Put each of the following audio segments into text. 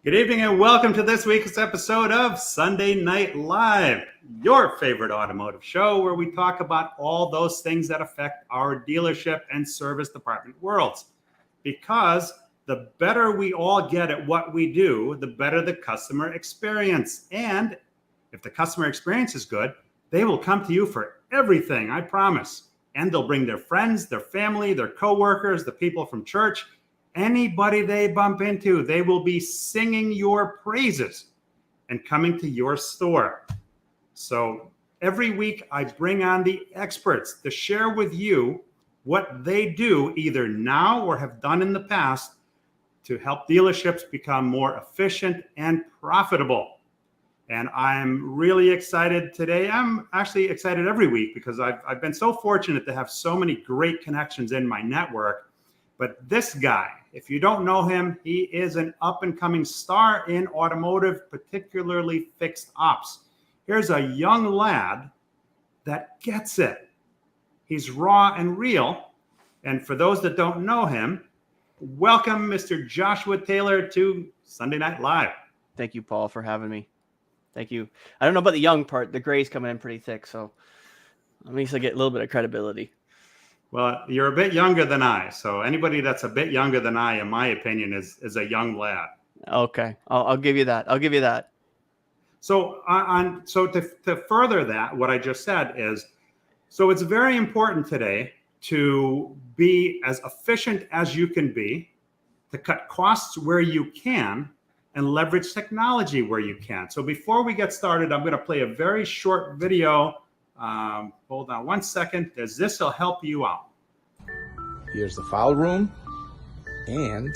Good evening and welcome to this week's episode of Sunday Night Live, your favorite automotive show where we talk about all those things that affect our dealership and service department worlds. Because the better we all get at what we do, the better the customer experience. And if the customer experience is good, they will come to you for everything, I promise. And they'll bring their friends, their family, their coworkers, the people from church. Anybody they bump into, they will be singing your praises and coming to your store. So every week I bring on the experts to share with you what they do either now or have done in the past to help dealerships become more efficient and profitable. And I'm really excited today. I'm actually excited every week because I've been so fortunate to have so many great connections in my network. But this guy, if you don't know him, he is an up-and-coming star in automotive, particularly fixed ops. Here's a young lad that gets it. He's raw and real. And for those that don't know him, welcome Mr. Joshua Taylor to Sunday Night Live. Thank you, Paul, for having me. Thank you. I don't know about the young part. The gray's coming in pretty thick, so at least I get a little bit of credibility. Well, you're a bit younger than I, so anybody that's a bit younger than I, in my opinion, is a young lad. Okay, I'll give you that. I'll give you that. So to further that, what I just said is, so it's very important today to be as efficient as you can be, to cut costs where you can, and leverage technology where you can. So before we get started, I'm going to play a very short video. Hold on one second, as this will help you out. Here's the file room, and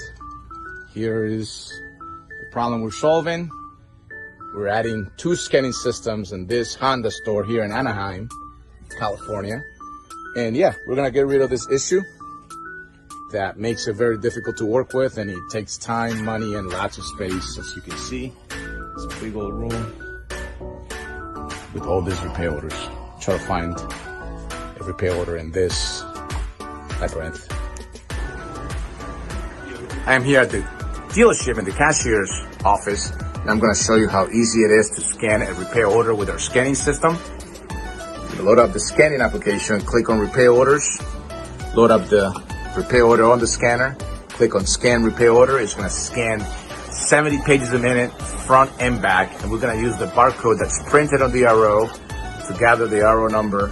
here is the problem we're solving. We're adding 2 scanning systems in this Honda store here in Anaheim, California. And yeah, we're gonna get rid of this issue that makes it very difficult to work with, and it takes time, money, and lots of space. As you can see, it's a big old room with all these repair orders. Try to find a repair order in this labyrinth. I am here at the dealership in the cashier's office, and I'm going to show you how easy it is to scan a repair order with our scanning system. You load up the scanning application, click on repair orders, load up the repair order on the scanner, click on scan repair order. It's going to scan 70 pages a minute, front and back, and we're going to use the barcode that's printed on the RO to gather the RO number,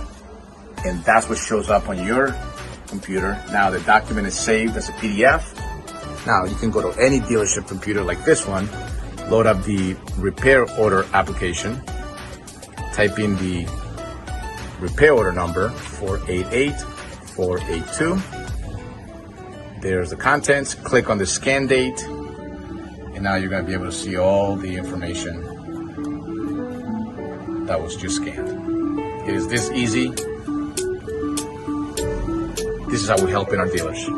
and that's what shows up on your computer. Now the document is saved as a PDF. Now you can go to any dealership computer like this one, load up the repair order application, type in the repair order number 488482. There's the contents, click on the scan date, and now you're going to be able to see all the information that was just scanned. It is this easy. This is how we help in our dealers.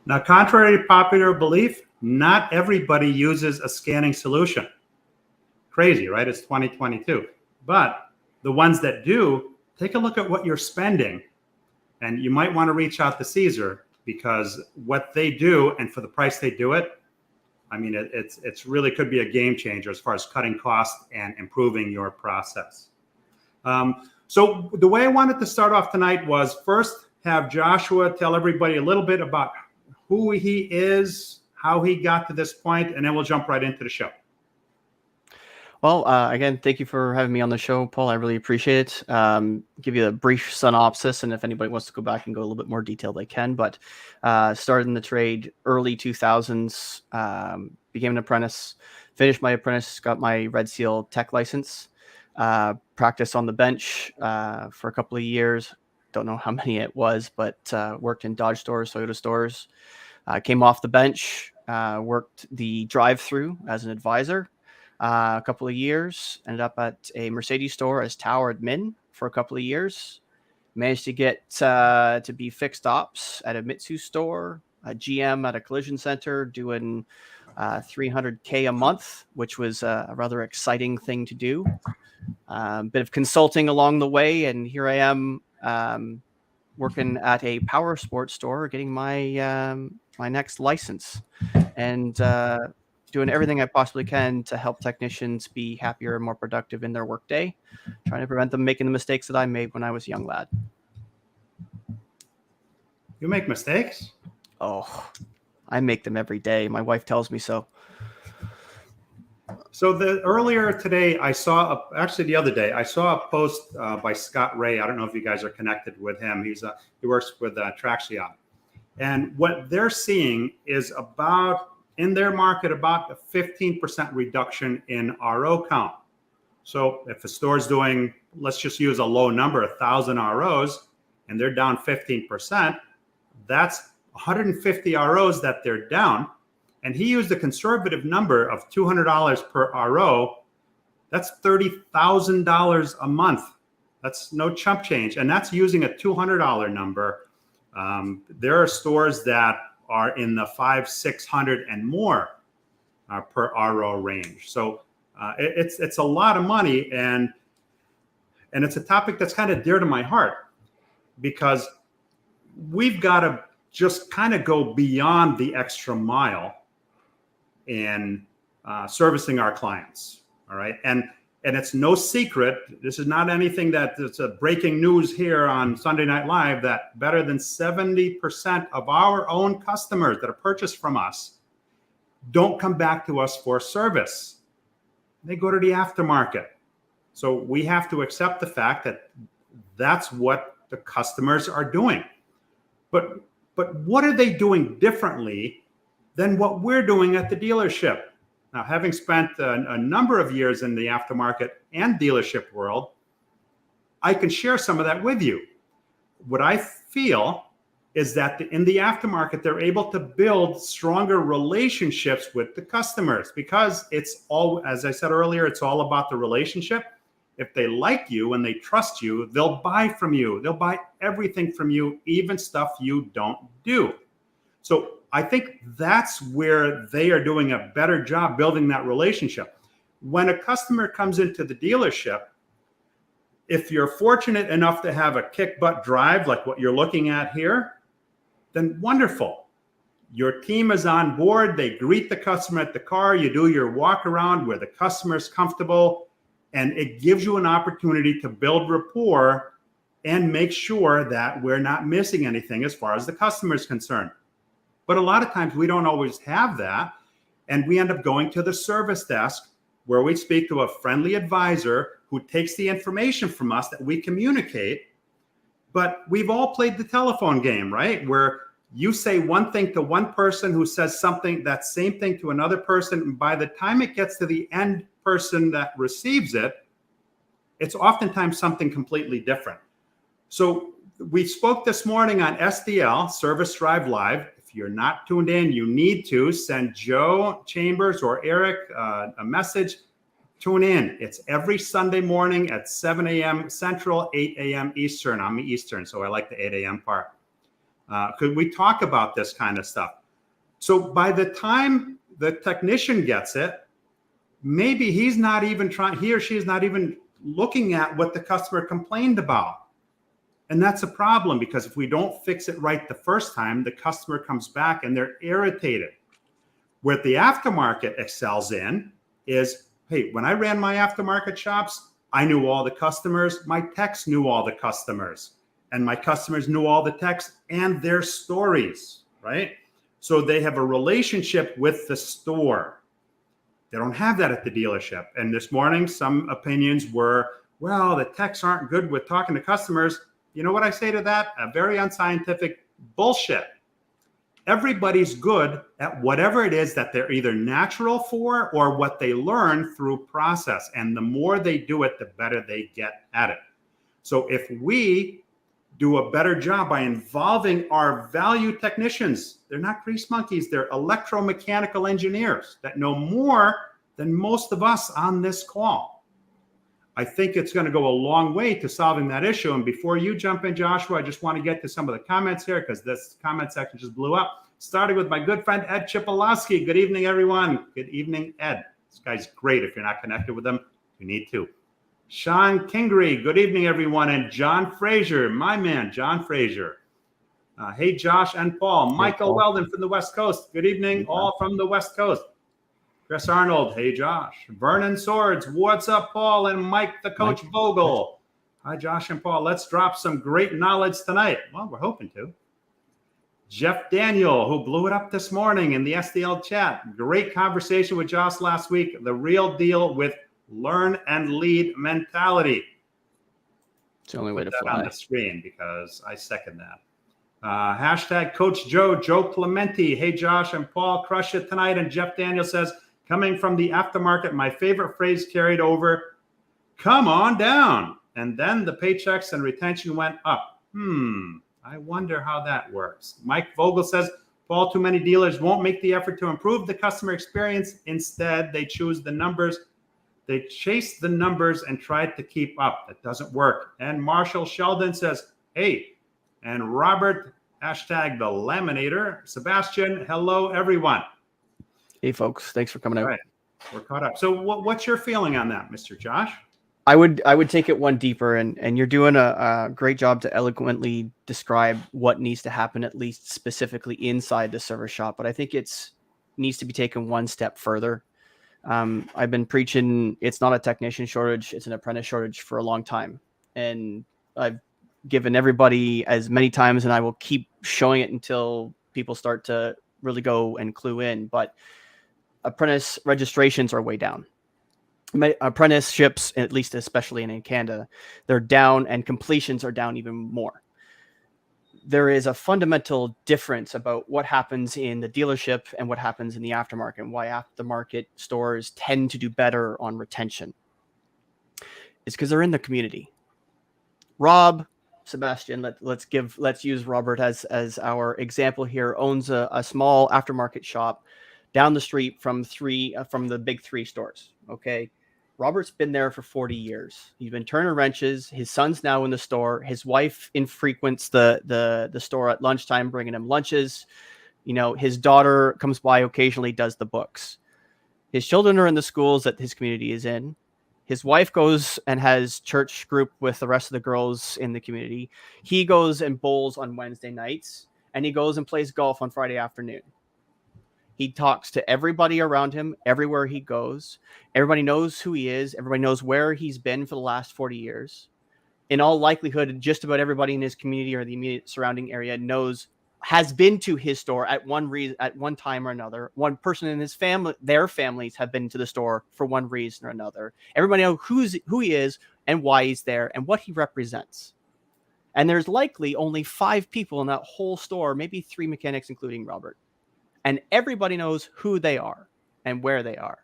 Now, contrary to popular belief, not everybody uses a scanning solution. Crazy, right? It's 2022. But the ones that do, take a look at what you're spending. And you might want to reach out to Caesar, because what they do, and for the price they do it, I mean, it's really could be a game changer as far as cutting costs and improving your process. So the way I wanted to start off tonight was first have Joshua tell everybody a little bit about who he is, how he got to this point, and then we'll jump right into the show. Well, again, thank you for having me on the show, Paul. I really appreciate it. Give you a brief synopsis, and if anybody wants to go back and go a little bit more detailed, they can. But started in the trade early 2000s, became an apprentice, finished my apprentice, got my Red Seal tech license, practiced on the bench for a couple of years. Don't know how many it was, but worked in Dodge stores, Toyota stores. Came off the bench, worked the drive-through as an advisor. A couple of years, ended up at a Mercedes store as tower admin for a couple of years. Managed to get to be fixed ops at a Mitsu store, a GM at a collision center, doing $300K a month, which was a rather exciting thing to do. Bit of consulting along the way, and here I am working at a power sports store, getting my my next license, and doing everything I possibly can to help technicians be happier and more productive in their workday, trying to prevent them making the mistakes that I made when I was a young lad. You make mistakes? Oh, I make them every day. My wife tells me so. So earlier today, I saw actually the other day, I saw a post by Scott Ray. I don't know if you guys are connected with him. He works with Traxion, and what they're seeing is about in their market about a 15% reduction in RO count. So if a store is doing, let's just use a low number, 1,000 ROs, and they're down 15%, that's 150 ROs that they're down. And he used a conservative number of $200 per RO. That's $30,000 a month. That's no chump change. And that's using a $200 number. There are stores that are in the $500-600 and more per RO range. So it's a lot of money. And it's a topic that's kind of dear to my heart, because we've got to just kind of go beyond the extra mile in servicing our clients. All right. And it's no secret. This is not anything that's a breaking news here on Sunday Night Live, that better than 70% of our own customers that are purchased from us don't come back to us for service. They go to the aftermarket. So we have to accept the fact that that's what the customers are doing. But what are they doing differently than what we're doing at the dealership? Now, having spent a number of years in the aftermarket and dealership world, I can share some of that with you. What I feel is that in the aftermarket, they're able to build stronger relationships with the customers, because it's all, as I said earlier, it's all about the relationship. If they like you and they trust you, they'll buy from you. They'll buy everything from you, even stuff you don't do. So I think that's where they are doing a better job building that relationship. When a customer comes into the dealership, if you're fortunate enough to have a kick butt drive like what you're looking at here, then wonderful. Your team is on board. They greet the customer at the car. You do your walk around where the customer is comfortable, and it gives you an opportunity to build rapport and make sure that we're not missing anything as far as the customer is concerned. But a lot of times we don't always have that, and we end up going to the service desk where we speak to a friendly advisor who takes the information from us that we communicate. But we've all played the telephone game, right? Where you say one thing to one person who says something, that same thing to another person, and by the time it gets to the end person that receives it, it's oftentimes something completely different. So we spoke this morning on SDL, Service Drive Live. If you're not tuned in, you need to send Joe Chambers or Eric a message. Tune in. It's every Sunday morning at 7 a.m. Central, 8 a.m. Eastern. I'm Eastern, so I like the 8 a.m. part. Because we talk about this kind of stuff. So by the time the technician gets it, maybe he or she is not even looking at what the customer complained about. And that's a problem, because if we don't fix it right the first time, the customer comes back and they're irritated. Where the aftermarket excels in is, hey, when I ran my aftermarket shops, I knew all the customers. My techs knew all the customers, and my customers knew all the techs and their stories, right? So they have a relationship with the store. They don't have that at the dealership. And this morning, some opinions were, well, the techs aren't good with talking to customers. You know what I say to that? A very unscientific bullshit. Everybody's good at whatever it is that they're either natural for or what they learn through process. And the more they do it, the better they get at it. So if we do a better job by involving our value technicians, they're not grease monkeys, they're electromechanical engineers that know more than most of us on this call. I think it's going to go a long way to solving that issue. And before you jump in, Joshua, I just want to get to some of the comments here, because this comment section just blew up. Starting with my good friend, Ed Chipolowski. Good evening, everyone. Good evening, Ed. This guy's great. If you're not connected with him, you need to. Sean Kingery, good evening, everyone. And John Frazier, my man, John Frazier. Hey, Josh and Paul. Michael Weldon from the West Coast. Good evening, all from the West Coast. Chris Arnold, hey, Josh. Vernon Swords, what's up, Paul? And Mike, the Coach Vogel. Hi, Josh and Paul. Let's drop some great knowledge tonight. Well, we're hoping to. Jeff Daniel, who blew it up this morning in the SDL chat. Great conversation with Josh last week. The real deal with learn and lead mentality. It's the only way to fly. fly. On the screen because I second that. Hashtag Coach Joe Clementi. Hey, Josh and Paul, crush it tonight. And Jeff Daniel says, coming from the aftermarket, my favorite phrase carried over, come on down. And then the paychecks and retention went up. I wonder how that works. Mike Vogel says, Paul, too many dealers won't make the effort to improve the customer experience. Instead, they choose the numbers. They chase the numbers and try to keep up. That doesn't work. And Marshall Sheldon says, hey, and Robert, hashtag the laminator. Sebastian, hello, everyone. Hey, folks. Thanks for coming out. All right. We're caught up. So what's your feeling on that, Mr. Josh? I would take it one deeper, and you're doing a great job to eloquently describe what needs to happen, at least specifically inside the service shop. But I think needs to be taken one step further. I've been preaching it's not a technician shortage, it's an apprentice shortage for a long time. And I've given everybody as many times, and I will keep showing it until people start to really go and clue in. But apprentice registrations are way down. Apprenticeships, at least especially in Canada, they're down, and completions are down even more. There is a fundamental difference about what happens in the dealership and what happens in the aftermarket, and why aftermarket stores tend to do better on retention. It's because they're in the community. Rob, Sebastian, let's use Robert as our example here, owns a small aftermarket shop down the street from the big three stores. Okay. Robert's been there for 40 years. He's been turning wrenches. His son's now in the store. His wife infrequents the store at lunchtime, bringing him lunches. His daughter comes by occasionally, does the books. His children are in the schools that his community is in. His wife goes and has church group with the rest of the girls in the community. He goes and bowls on Wednesday nights, and he goes and plays golf on Friday afternoon. He talks to everybody around him everywhere he goes. Everybody knows who he is. Everybody knows where he's been for the last 40 years. In all likelihood, just about everybody in his community or the immediate surrounding area has been to his store at one time or another. One person in his family, their families have been to the store for one reason or another. Everybody knows who he is and why he's there and what he represents. And there's likely only 5 people in that whole store, maybe 3 mechanics, including Robert. And everybody knows who they are and where they are.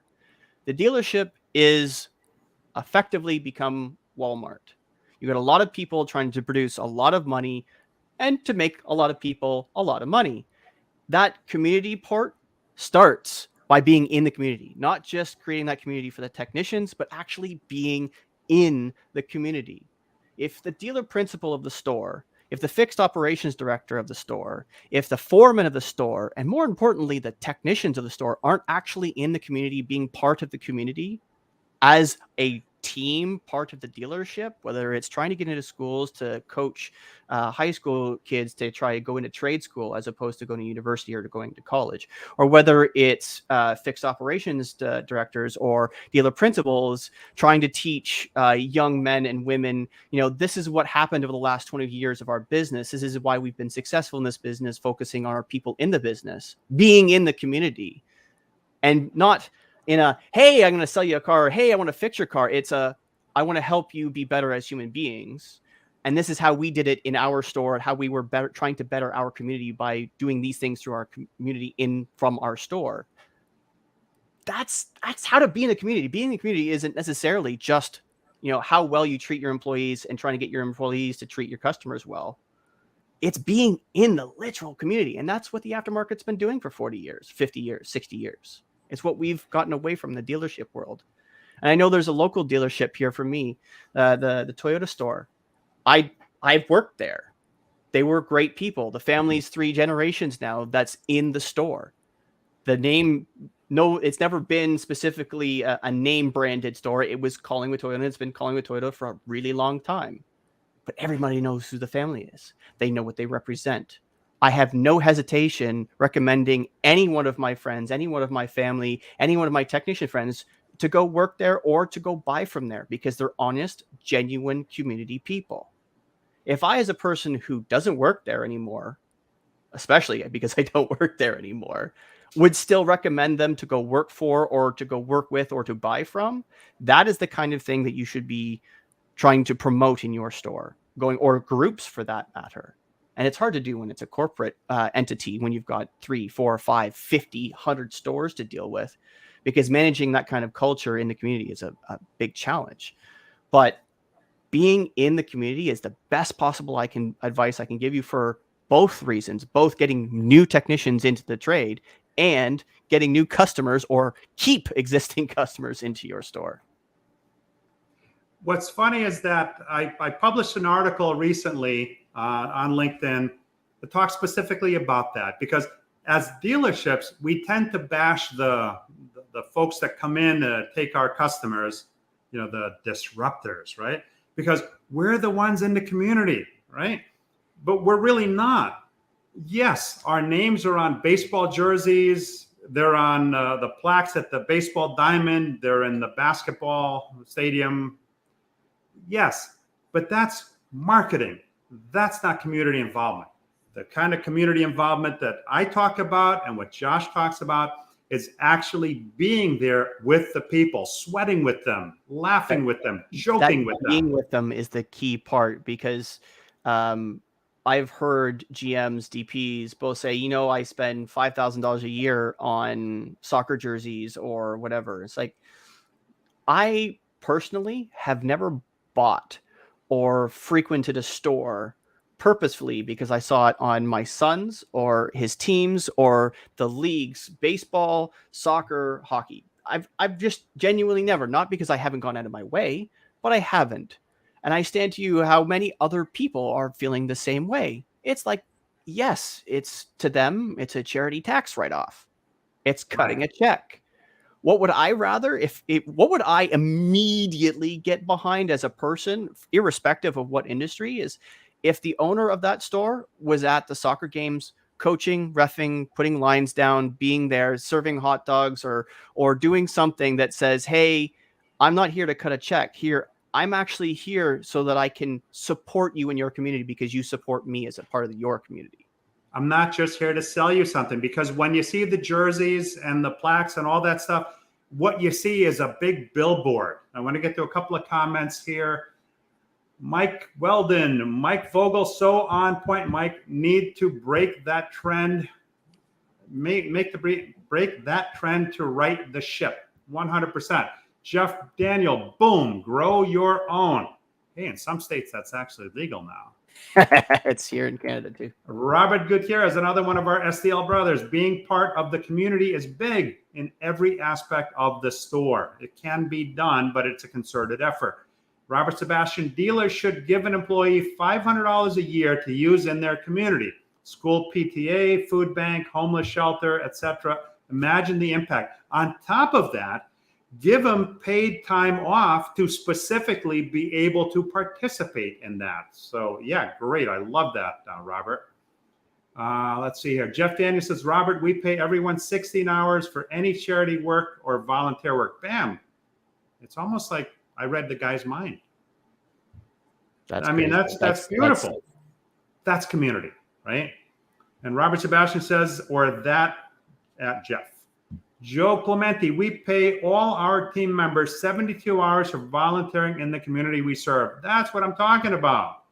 The dealership is effectively become Walmart. You got a lot of people trying to produce a lot of money and to make a lot of people a lot of money. That community part starts by being in the community, not just creating that community for the technicians, but actually being in the community. If the dealer principal of the store, if the fixed operations director of the store, if the foreman of the store, and more importantly, the technicians of the store aren't actually in the community, being part of the community as a team, part of the dealership, whether it's trying to get into schools to coach high school kids to try to go into trade school as opposed to going to university or to going to college, or whether it's fixed operations directors or dealer principals trying to teach young men and women, this is what happened over the last 20 years of our business. This is why we've been successful in this business, focusing on our people in the business, being in the community, and not in a, hey, I'm going to sell you a car. Hey, I want to fix your car. It's I want to help you be better as human beings. And this is how we did it in our store, and how we were trying to better our community by doing these things through our community from our store. That's how to be in the community. Being in the community isn't necessarily just, how well you treat your employees and trying to get your employees to treat your customers well. It's being in the literal community. And that's what the aftermarket's been doing for 40 years, 50 years, 60 years. It's what we've gotten away from the dealership world. And I know there's a local dealership here for me, the Toyota store. I've worked there. They were great people. The family's 3 generations now that's in the store. The name no, it's never been specifically a name branded store. It was calling with Toyota, and it's been calling with Toyota for a really long time. But everybody knows who the family is. They know what they represent. I have no hesitation recommending any one of my friends, any one of my family, any one of my technician friends to go work there or to go buy from there, because they're honest, genuine community people. If I, as a person who doesn't work there anymore, especially because I don't work there anymore, would still recommend them to go work for or to go work with or to buy from, that is the kind of thing that you should be trying to promote in your store, going, or groups for that matter. And it's hard to do when it's a corporate entity, when you've got 3, 4, 5, 50, 100 stores to deal with, because managing that kind of culture in the community is a big challenge. But being in the community is the best possible advice I can give you for both reasons, both getting new technicians into the trade and getting new customers or keep existing customers into your store. What's funny is that I published an article recently on LinkedIn that talks specifically about that, because as dealerships, we tend to bash the folks that come in to take our customers, the disruptors, right? Because we're the ones in the community, right? But we're really not. Yes, our names are on baseball jerseys. They're on the plaques at the baseball diamond. They're in the basketball stadium. Yes, but that's marketing. That's not community involvement. The kind of community involvement that I talk about and what Josh talks about is actually being there with the people, sweating with them, laughing with them, joking with them. Being with them is the key part, because I've heard GMs, DPs both say, I spend $5,000 a year on soccer jerseys or whatever. It's like, I personally have never bought or frequented a store purposefully because I saw it on my son's or his teams or the leagues, baseball, soccer, hockey. I've just genuinely never, not because I haven't gone out of my way, but I haven't. And I stand to you how many other people are feeling the same way. It's like, yes, it's to them, it's a charity tax write-off. It's cutting a check. What would I rather, what would I immediately get behind as a person, irrespective of what industry, is if the owner of that store was at the soccer games, coaching, reffing, putting lines down, being there, serving hot dogs, or doing something that says, hey, I'm not here to cut a check here. I'm actually here so that I can support you in your community because you support me as a part of your community. I'm not just here to sell you something, because when you see the jerseys and the plaques and all that stuff, what you see is a big billboard. I want to get to a couple of comments here. Mike Weldon, Mike Vogel, so on point. Mike, need to break that trend. Break that trend to right the ship. 100%. Jeff Daniel, boom, grow your own. Hey, in some states that's actually legal now. It's here in Canada too. Robert Gutierrez, another one of our SDL brothers. Being part of the community is big in every aspect of the store. It can be done, but it's a concerted effort. Robert Sebastian, dealers should give an employee $500 a year to use in their community. School PTA, food bank, homeless shelter, etc. Imagine the impact. On top of that, give them paid time off to specifically be able to participate in that. So yeah, great. I love that, Robert. Let's see here. Jeff Daniel says, Robert, we pay everyone 16 hours for any charity work or volunteer work. Bam. It's almost like I read the guy's mind. That's beautiful. That's community, right? And Robert Sebastian says, or that at Jeff. Joe Clementi, we pay all our team members 72 hours for volunteering in the community we serve. That's what I'm talking about.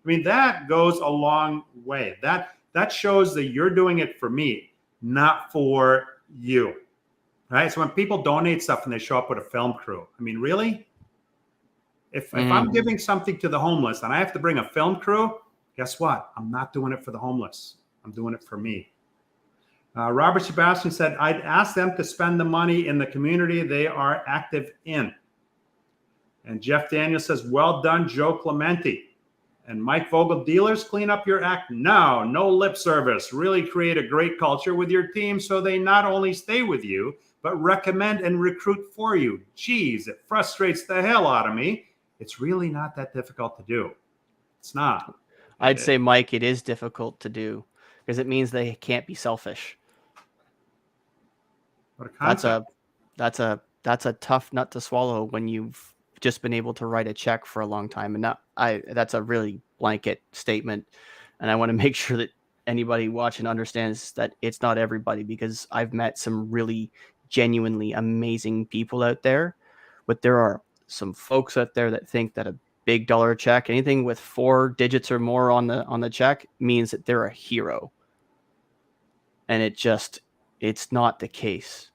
I mean, that goes a long way. That shows that you're doing it for me, not for you, right? So when people donate stuff and they show up with a film crew, I mean, really? If I'm giving something to the homeless and I have to bring a film crew, guess what? I'm not doing it for the homeless. I'm doing it for me. Robert Sebastian said, I'd ask them to spend the money in the community they are active in. And Jeff Daniel says, well done, Joe Clementi. And Mike Vogel, dealers, clean up your act now. No lip service. Really create a great culture with your team so they not only stay with you, but recommend and recruit for you. Geez, it frustrates the hell out of me. It's really not that difficult to do. It's not. I'd say, Mike, it is difficult to do because it means they can't be selfish. What a concept. That's a tough nut to swallow when you've just been able to write a check for a long time. And that's a really blanket statement. And I want to make sure that anybody watching understands that it's not everybody, because I've met some really genuinely amazing people out there, but there are some folks out there that think that a big dollar check, anything with 4 digits or more on the check, means that they're a hero. And it's not the case.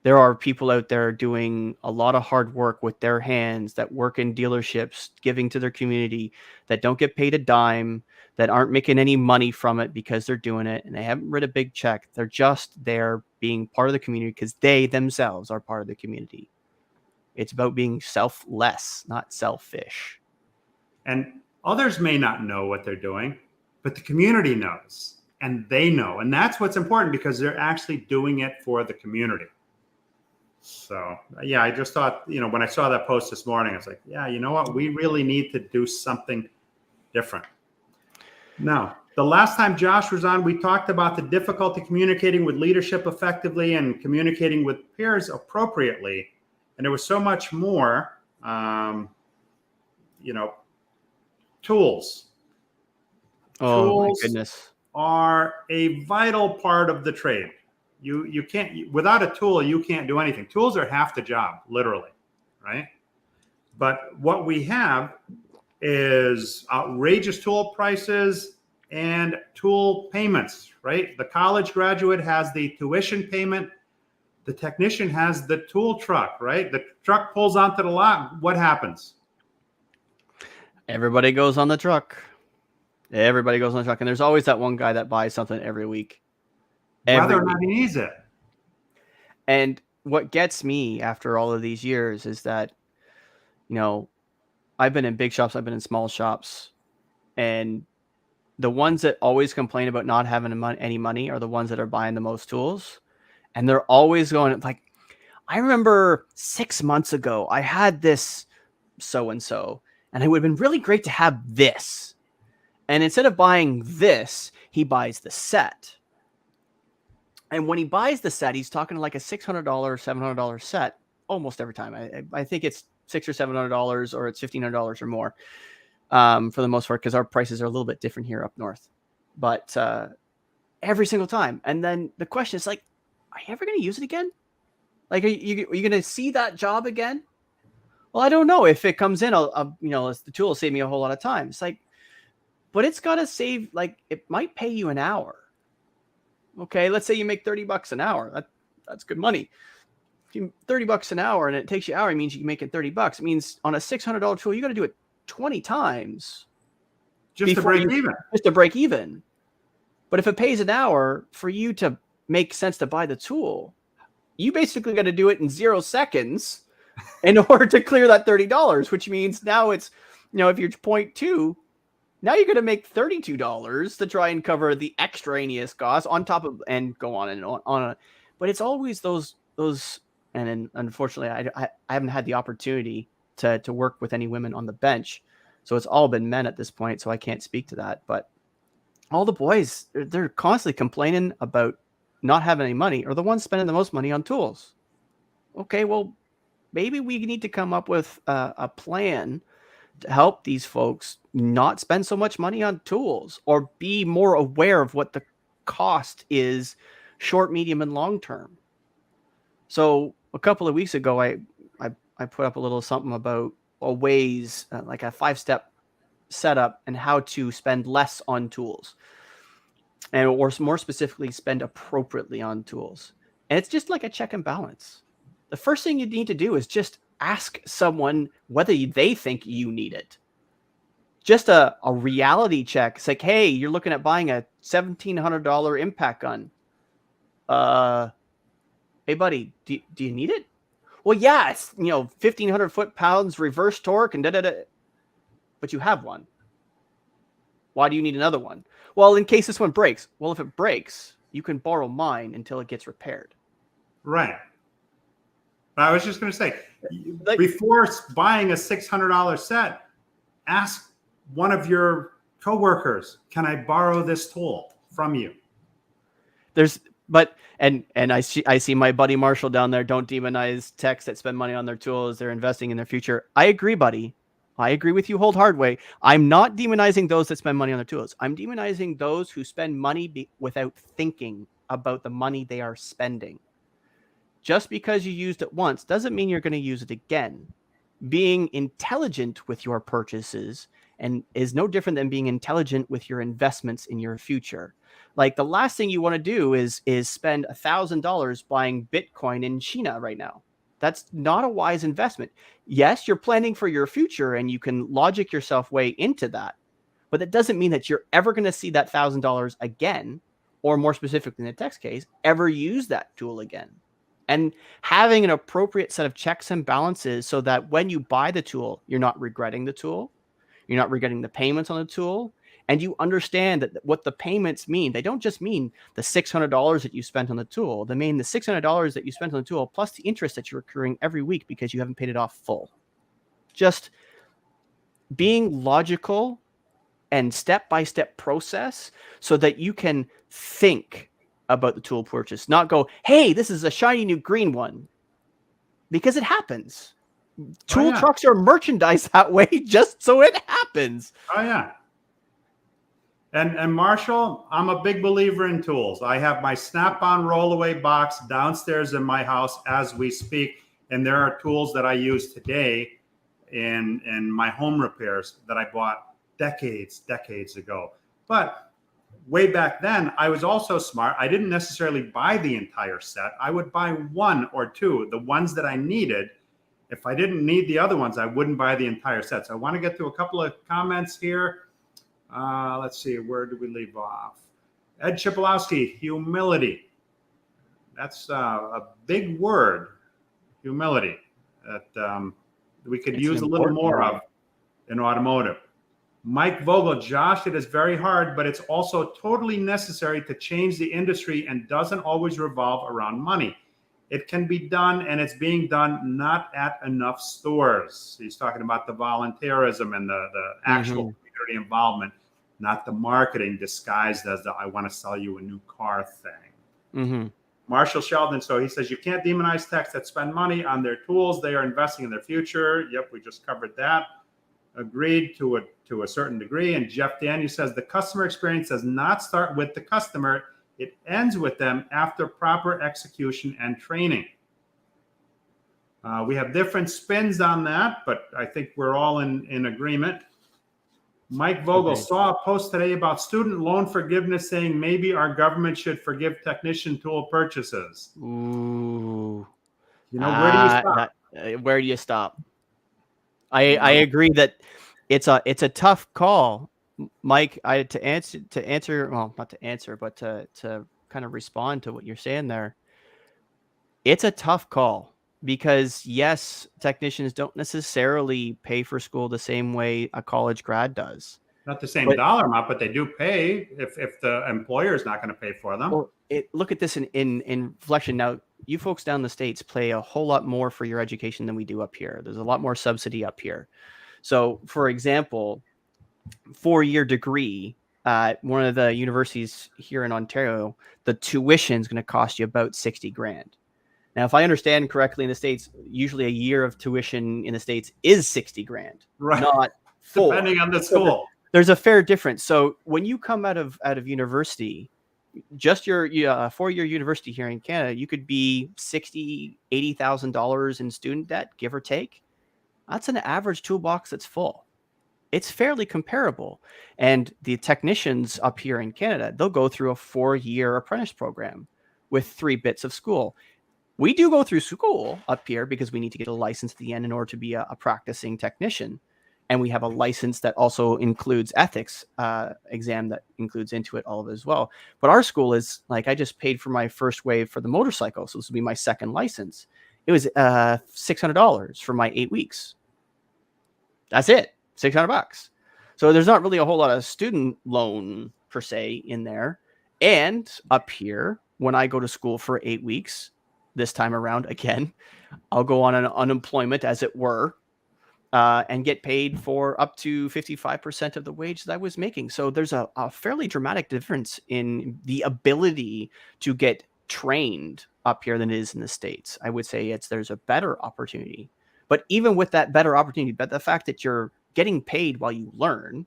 There are people out there doing a lot of hard work with their hands, that work in dealerships, giving to their community, that don't get paid a dime, that aren't making any money from it because they're doing it, and they haven't written a big check. They're just there being part of the community because they themselves are part of the community. It's about being selfless, not selfish. And others may not know what they're doing, but the community knows, and they know. And that's what's important, because they're actually doing it for the community. So, yeah, I just thought, when I saw that post this morning, I was like, yeah, you know what? We really need to do something different. Now, the last time Josh was on, we talked about the difficulty communicating with leadership effectively and communicating with peers appropriately. And there was so much more, tools. Oh, Tools my goodness. are a vital part of the trade. You can't, without a tool, you can't do anything. Tools are half the job, literally, right? But what we have is outrageous tool prices and tool payments, right? The college graduate has the tuition payment. The technician has the tool truck, right? The truck pulls onto the lot. What happens? Everybody goes on the truck. Everybody goes on the truck. And there's always that one guy that buys something every week. Whether or not he needs it. And what gets me after all of these years is that, I've been in big shops, I've been in small shops, and the ones that always complain about not having any money are the ones that are buying the most tools. And they're always going like, I remember 6 months ago, I had this so-and-so, and it would have been really great to have this. And instead of buying this, he buys the set. And when he buys the set, he's talking like a $600, $700 set almost every time. I think it's $600 or $700, or it's $1,500 or more for the most part, because our prices are a little bit different here up north. But every single time. And then the question is like, are you ever going to use it again? Like, are you going to see that job again? Well, I don't know. If it comes in, the tool will save me a whole lot of time. It's like, but it's got to save, like, it might pay you an hour. Okay, let's say you make $30 an hour. That's good money. If you $30 an hour and it takes you an hour, it means you can make it $30. It means on a $600 tool, you got to do it 20 times just to break even. Just to break even. But if it pays an hour for you to make sense to buy the tool, you basically got to do it in 0 seconds in order to clear that $30, which means now it's, if you're 0.2, now you're going to make $32 to try and cover the extraneous costs on top of, and go on and on. But it's always those, and then unfortunately, I haven't had the opportunity to work with any women on the bench. So it's all been men at this point. So I can't speak to that. But all the boys, they're constantly complaining about not having any money, or the ones spending the most money on tools. Okay, well, maybe we need to come up with a plan to help these folks not spend so much money on tools, or be more aware of what the cost is, short, medium, and long term. So a couple of weeks ago, I put up a little something about ways, like a 5-step setup, and how to spend less on tools, or more specifically, spend appropriately on tools. And it's just like a check and balance. The first thing you need to do is just ask someone whether they think you need it. Just a reality check. It's like, hey, you're looking at buying a $1,700 impact gun. Hey, buddy, do you need it? Well, yeah, it's 1,500 foot-pounds reverse torque and da-da-da. But you have one. Why do you need another one? Well, in case this one breaks. Well, if it breaks, you can borrow mine until it gets repaired. Right. But I was just going to say, Like- before buying a $600 set, ask one of your coworkers, can I borrow this tool from you? And I see my buddy Marshall down there. Don't demonize techs that spend money on their tools. They're investing in their future. I agree, buddy. I agree with you wholeheartedly. I'm not demonizing those that spend money on their tools. I'm demonizing those who spend money without thinking about the money they are spending. Just because you used it once doesn't mean you're going to use it again. Being intelligent with your purchases and is no different than being intelligent with your investments in your future. Like the last thing you want to do is spend $1,000 buying Bitcoin in China right now. That's not a wise investment. Yes, you're planning for your future and you can logic yourself way into that, but that doesn't mean that you're ever going to see that $1,000 again, or more specifically in the text case, ever use that tool again. And having an appropriate set of checks and balances so that when you buy the tool, you're not regretting the tool, you're not regretting the payments on the tool, and you understand that what the payments mean. They don't just mean the $600 that you spent on the tool. They mean the $600 that you spent on the tool plus the interest that you're accruing every week because you haven't paid it off full. Just being logical and step-by-step process so that you can think about the tool purchase, not go, hey, this is a shiny new green one, because it happens. Tool trucks are merchandised that way just so it happens. Oh, yeah. And Marshall, I'm a big believer in tools. I have my Snap-on rollaway box downstairs in my house as we speak, and there are tools that I use today in my home repairs that I bought decades ago. But way back then, I was also smart. I didn't necessarily buy the entire set. I would buy one or two, the ones that I needed. If I didn't need the other ones, I wouldn't buy the entire set. So I want to get to a couple of comments here. Let's see, where did we leave off? Ed Chipolowski, humility. That's a big word, humility, that we could use a little more of in automotive. Mike Vogel, Josh, it is very hard, but it's also totally necessary to change the industry and doesn't always revolve around money. It can be done, and it's being done not at enough stores. He's talking about the volunteerism and the actual community involvement, not the marketing disguised as the I want to sell you a new car thing. Marshall Sheldon, so he says you can't demonize techs that spend money on their tools. They are investing in their future. Yep, we just covered that. Agreed to a certain degree. And Jeff Daniel says the customer experience does not start with the customer. It ends with them after proper execution and training. We have different spins on that, but I think we're all in agreement. Mike Vogel saw a post today about student loan forgiveness saying maybe our government should forgive technician tool purchases. Ooh. You know, where do you stop? Where do you stop? I agree that it's a tough call, Mike. To kind of respond to what you're saying there. It's a tough call because yes, technicians don't necessarily pay for school the same way a college grad does. Not the same dollar amount, but they do pay if the employer is not going to pay for them. Well, look at this in inflection. Now, you folks down the States pay a whole lot more for your education than we do up here. There's a lot more subsidy up here. So, for example, 4-year degree at one of the universities here in Ontario, the tuition is going to cost you about $60,000. Now, if I understand correctly, in the States, usually a year of tuition in the States is $60,000, right? Not 4. Depending on the school. There's a fair difference. So when you come out of university, just your 4-year university here in Canada, you could be $60,000, $80,000 in student debt, give or take. That's an average toolbox that's full. It's fairly comparable. And the technicians up here in Canada, they'll go through a 4-year apprentice program with 3 bits of school. We do go through school up here because we need to get a license at the end in order to be a practicing technician. And we have a license that also includes ethics exam that includes into it all of it as well. But our school is like, I just paid for my first wave for the motorcycle. So this will be my second license. It was $600 for my 8 weeks. That's it. $600. So there's not really a whole lot of student loan per se in there. And up here, when I go to school for 8 weeks, this time around again, I'll go on an unemployment, as it were, and get paid for up to 55% of the wage that I was making. So there's a fairly dramatic difference in the ability to get trained up here than it is in the States. I would say there's a better opportunity. But even with that better opportunity, but the fact that you're getting paid while you learn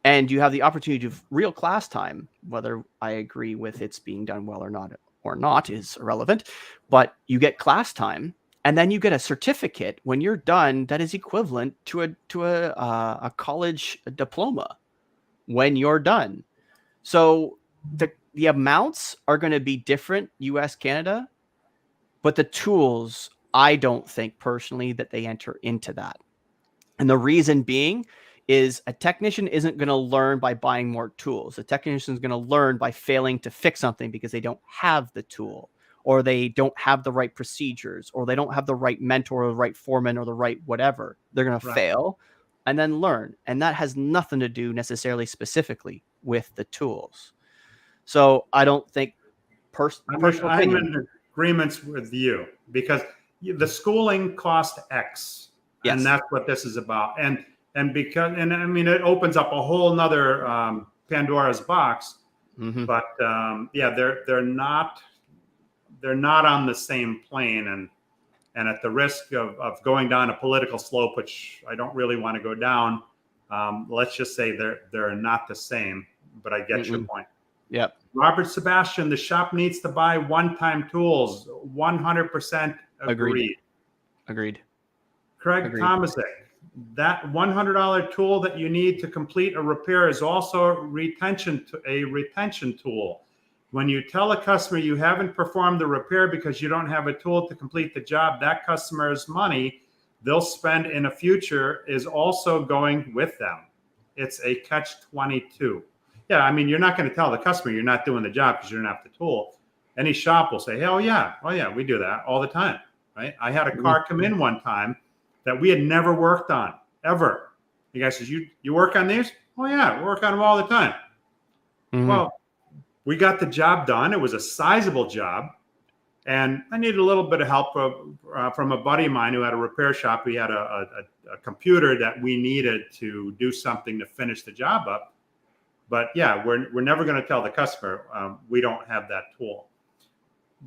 and you have the opportunity of real class time, whether I agree with it's being done well or not is irrelevant, but you get class time. And then you get a certificate when you're done that is equivalent to a college diploma when you're done. So the amounts are going to be different, US, Canada, but the tools, I don't think personally that they enter into that. And the reason being is a technician isn't going to learn by buying more tools. A technician is going to learn by failing to fix something because they don't have the tool, or they don't have the right procedures, or they don't have the right mentor or the right foreman or the right whatever. They're going to fail and then learn. And that has nothing to do necessarily specifically with the tools. So I don't think I'm in agreements with you, because the schooling cost X, and that's what this is about. And I mean, it opens up a whole nother Pandora's box, but they're not on the same plane, and at the risk of going down a political slope, which I don't really want to go down, let's just say they're not the same, but I get your point. Yep. Robert Sebastian, the shop needs to buy one-time tools. 100% agreed. Craig Tomasic, that $100 tool that you need to complete a repair is also a retention tool. When you tell a customer you haven't performed the repair because you don't have a tool to complete the job, that customer's money they'll spend in the future is also going with them. It's a catch-22. Yeah, I mean, you're not going to tell the customer you're not doing the job because you don't have the tool. Any shop will say, hey, oh yeah, we do that all the time, right? I had a car come in one time that we had never worked on, ever. The guy says, you work on these? Oh yeah, we work on them all the time. Well, we got the job done. It was a sizable job. And I needed a little bit of help from a buddy of mine who had a repair shop. We had a computer that we needed to do something to finish the job up. But yeah, we're never going to tell the customer we don't have that tool.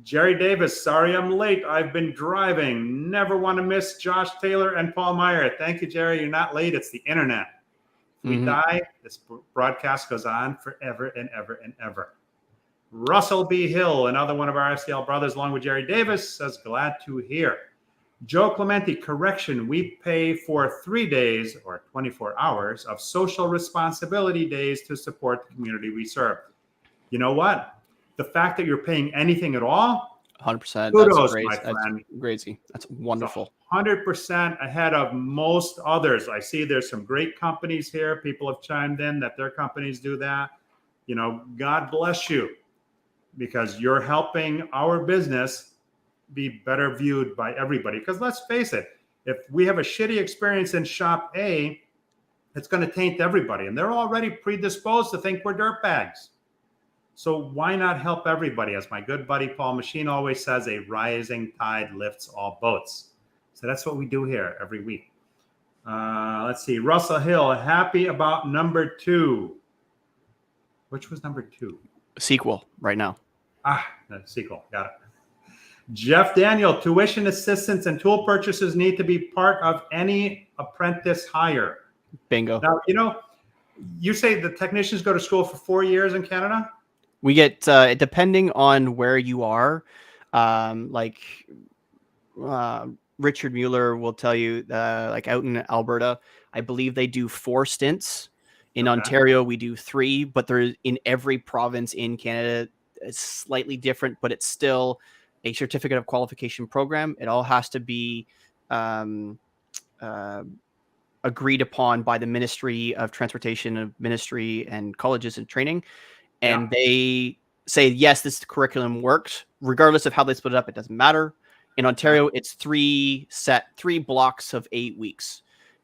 Jerry Davis, sorry I'm late. I've been driving. Never want to miss Josh Taylor and Paul Meijer. Thank you, Jerry. You're not late. It's the internet. If we die, this broadcast goes on forever and ever and ever. Russell B. Hill, another one of our SDL brothers, along with Jerry Davis, says, glad to hear. Joe Clementi, correction, we pay for 3 days or 24 hours of social responsibility days to support the community we serve. You know what? The fact that you're paying anything at all, 100%. Kudos, that's great. my friend. That's crazy. That's wonderful. 100% ahead of most others. I see there's some great companies here. People have chimed in that their companies do that. You know, God bless you, because you're helping our business be better viewed by everybody. Because let's face it, if we have a shitty experience in shop A, it's going to taint everybody. And they're already predisposed to think we're dirtbags. So why not help everybody? As my good buddy Paul Machine always says, a rising tide lifts all boats. So that's what we do here every week. Let's see. Russell Hill, happy about number 2. Which was number 2? Sequel right now. The sequel. Got it. Jeff Daniel, tuition assistance and tool purchases need to be part of any apprentice hire. Bingo. Now, you say the technicians go to school for 4 years in Canada? We get, depending on where you are, Richard Mueller will tell you, like out in Alberta, I believe they do 4 stints. In Ontario, we do 3, but there's in every province in Canada, it's slightly different, but it's still a certificate of qualification program. It all has to be agreed upon by the Ministry of Transportation, of Ministry and Colleges and Training. And they say, yes, this curriculum works, regardless of how they split it up. It doesn't matter. In Ontario, it's 3 blocks of 8 weeks.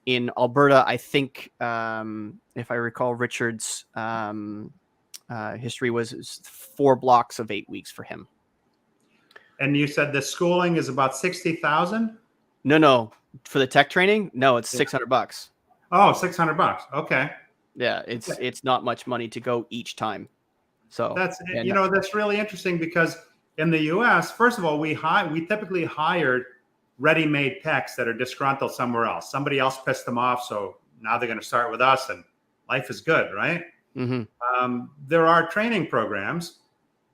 in Alberta, I think, if I recall, Richard's history was 4 blocks of 8 weeks for him. And you said the schooling is about 60,000? No, for the tech training, no, it's $600. Oh, $600. Okay. Yeah, it's not much money to go each time. So that's that's really interesting because in the U.S., first of all, we typically hired ready-made techs that are disgruntled somewhere else. Somebody else pissed them off, so now they're going to start with us, and life is good, right? Mm-hmm. There are training programs,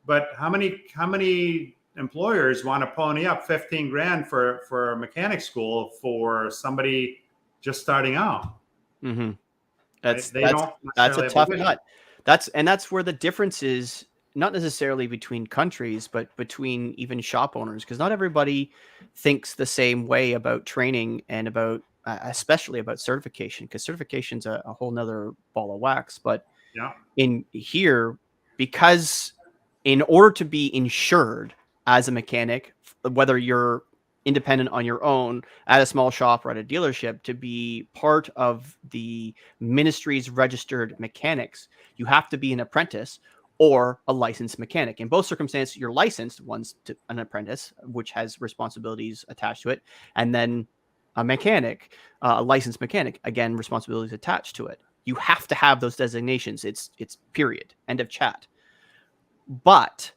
but how many employers want to pony up 15 grand for a mechanic school for somebody just starting out? Mm-hmm. That's a tough nut. That's where the difference is, not necessarily between countries, but between even shop owners, because not everybody thinks the same way about training and about especially about certification, because certification's a whole nother ball of wax. But in here, because in order to be insured as a mechanic, whether you're independent on your own at a small shop or at a dealership, to be part of the ministry's registered mechanics, you have to be an apprentice or a licensed mechanic. In both circumstances, you're licensed, one's to an apprentice, which has responsibilities attached to it, and then a mechanic, a licensed mechanic, again, responsibilities attached to it. You have to have those designations. It's period. End of chat. But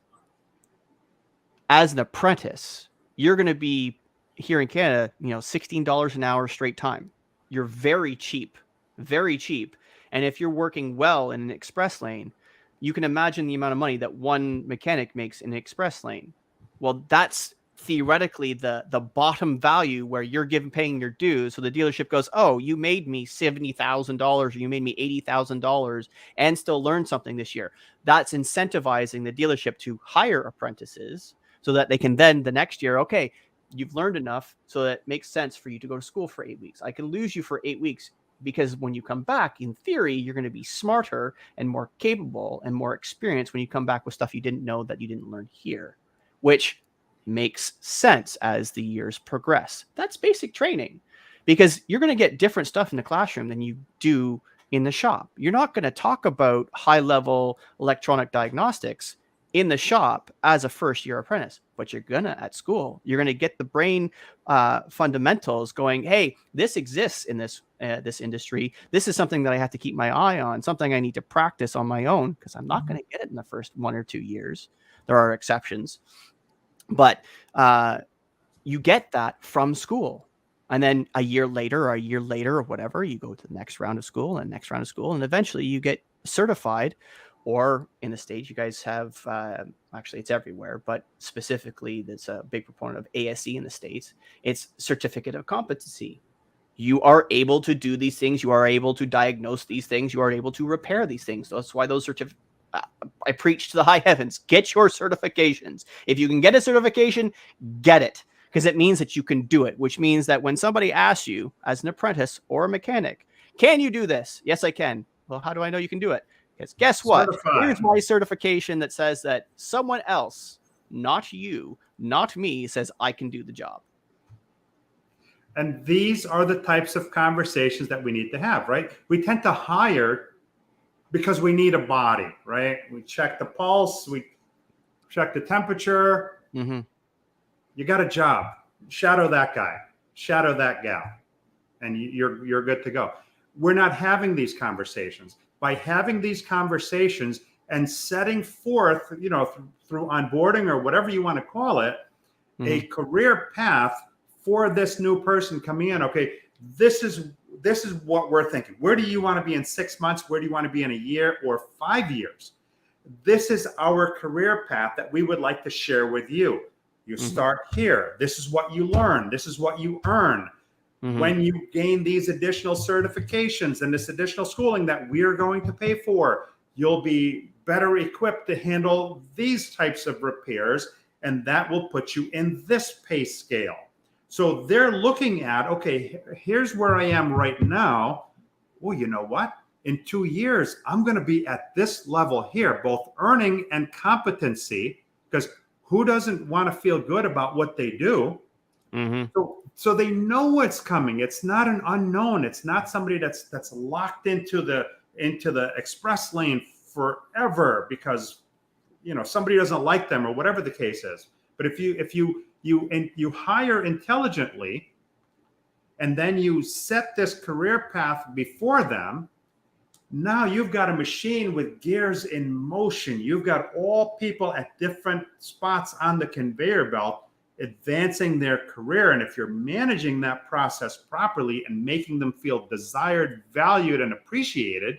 as an apprentice, you're going to be here in Canada, $16 an hour straight time. You're very cheap, very cheap. And if you're working well in an express lane, you can imagine the amount of money that one mechanic makes in an express lane. Well, that's theoretically the bottom value where you're paying your dues. So the dealership goes, oh, you made me $70,000 or you made me $80,000 and still learned something this year. That's incentivizing the dealership to hire apprentices so that they can then the next year, okay, you've learned enough so that it makes sense for you to go to school for 8 weeks. I can lose you for 8 weeks because when you come back, in theory, you're going to be smarter and more capable and more experienced when you come back with stuff you didn't know that you didn't learn here, which makes sense as the years progress. That's basic training, because you're going to get different stuff in the classroom than you do in the shop. You're not going to talk about high-level electronic diagnostics in the shop as a first-year apprentice, but you're gonna at school. You're gonna get the brain fundamentals going. Hey, this exists in this industry. This is something that I have to keep my eye on. Something I need to practice on my own because I'm not going to get it in the first 1 or 2 years. There are exceptions, but you get that from school, and then a year later or whatever, you go to the next round of school and next round of school, and eventually you get certified. Or in the States, you guys have, actually it's everywhere, but specifically that's a big proponent of ASE in the States. It's certificate of competency. You are able to do these things. You are able to diagnose these things. You are able to repair these things. That's why those I preach to the high heavens. Get your certifications. If you can get a certification, get it, because it means that you can do it, which means that when somebody asks you as an apprentice or a mechanic, can you do this? Yes, I can. Well, how do I know you can do it? Because guess what? Certified. Here's my certification that says that someone else, not you, not me, says I can do the job. And these are the types of conversations that we need to have, right? We tend to hire because we need a body, right? We check the pulse, we check the temperature. Mm-hmm. You got a job. Shadow that guy, shadow that gal, and you're good to go. We're not having these conversations. By having these conversations and setting forth, through onboarding or whatever you want to call it, a career path for this new person coming in. Okay, this is what we're thinking. Where do you want to be in 6 months? Where do you want to be in a year or 5 years? This is our career path that we would like to share with you. You start here. This is what you learn. This is what you earn. When you gain these additional certifications and this additional schooling that we're going to pay for, you'll be better equipped to handle these types of repairs, and that will put you in this pay scale. So they're looking at, okay, here's where I am right now. Well, you know what? In 2 years, I'm going to be at this level here, both earning and competency, because who doesn't want to feel good about what they do? Mm-hmm. So they know what's coming. It's not an unknown. It's not somebody that's locked into the express lane forever because somebody doesn't like them or whatever the case is. But if you hire intelligently and then you set this career path before them, now you've got a machine with gears in motion. You've got all people at different spots on the conveyor belt advancing their career. And if you're managing that process properly and making them feel desired, valued, and appreciated,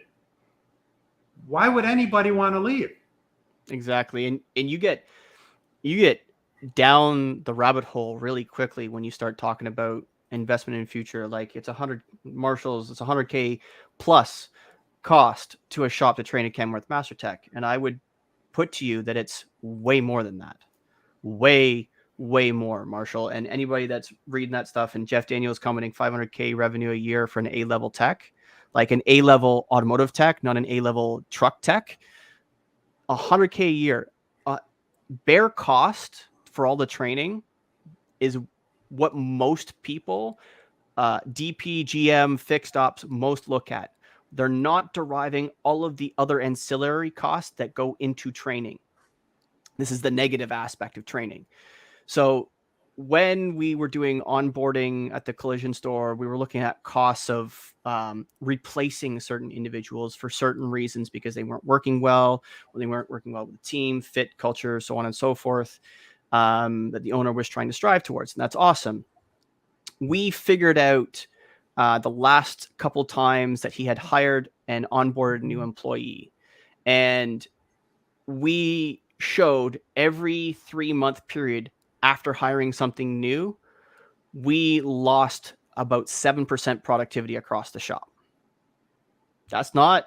why would anybody want to leave? Exactly. And you get down the rabbit hole really quickly when you start talking about investment in future. Like it's 100 Marshalls, it's 100K plus cost to a shop to train a Kenworth Master Tech. And I would put to you that it's way more than that. Way more, Marshall. And anybody that's reading that stuff, and Jeff Daniels commenting 500K revenue a year for an A-level tech, like an A-level automotive tech, not an A-level truck tech, 100K a year. Bare cost for all the training is what most people, DP, GM, fixed ops, most look at. They're not deriving all of the other ancillary costs that go into training. This is the negative aspect of training. So when we were doing onboarding at the collision store, we were looking at costs of replacing certain individuals for certain reasons because they weren't working well, or they weren't working well with the team, fit, culture, so on and so forth, that the owner was trying to strive towards. And that's awesome. We figured out the last couple times that he had hired and onboarded a new employee. And we showed every 3-month period after hiring something new, we lost about 7% productivity across the shop. That's not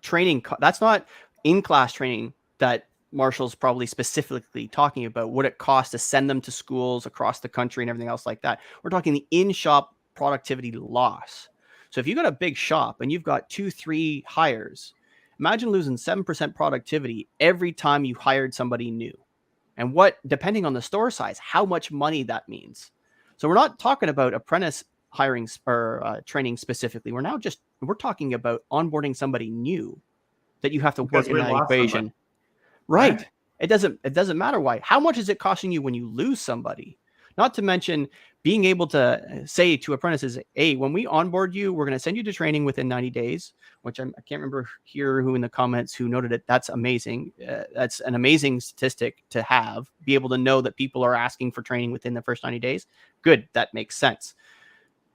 training. That's not in-class training that Marshall's probably specifically talking about, what it costs to send them to schools across the country and everything else like that. We're talking the in-shop productivity loss. So if you've got a big shop and you've got 2-3 hires, imagine losing 7% productivity every time you hired somebody new. And what, depending on the store size, how much money that means. So we're not talking about apprentice hiring or training specifically. We're talking about onboarding somebody new that you have to work in that equation. Right. It doesn't matter why. How much is it costing you when you lose somebody? Not to mention being able to say to apprentices, hey, when we onboard you, we're going to send you to training within 90 days, which I can't remember here who in the comments who noted it. That's amazing. That's an amazing statistic to have, be able to know that people are asking for training within the first 90 days. Good. That makes sense.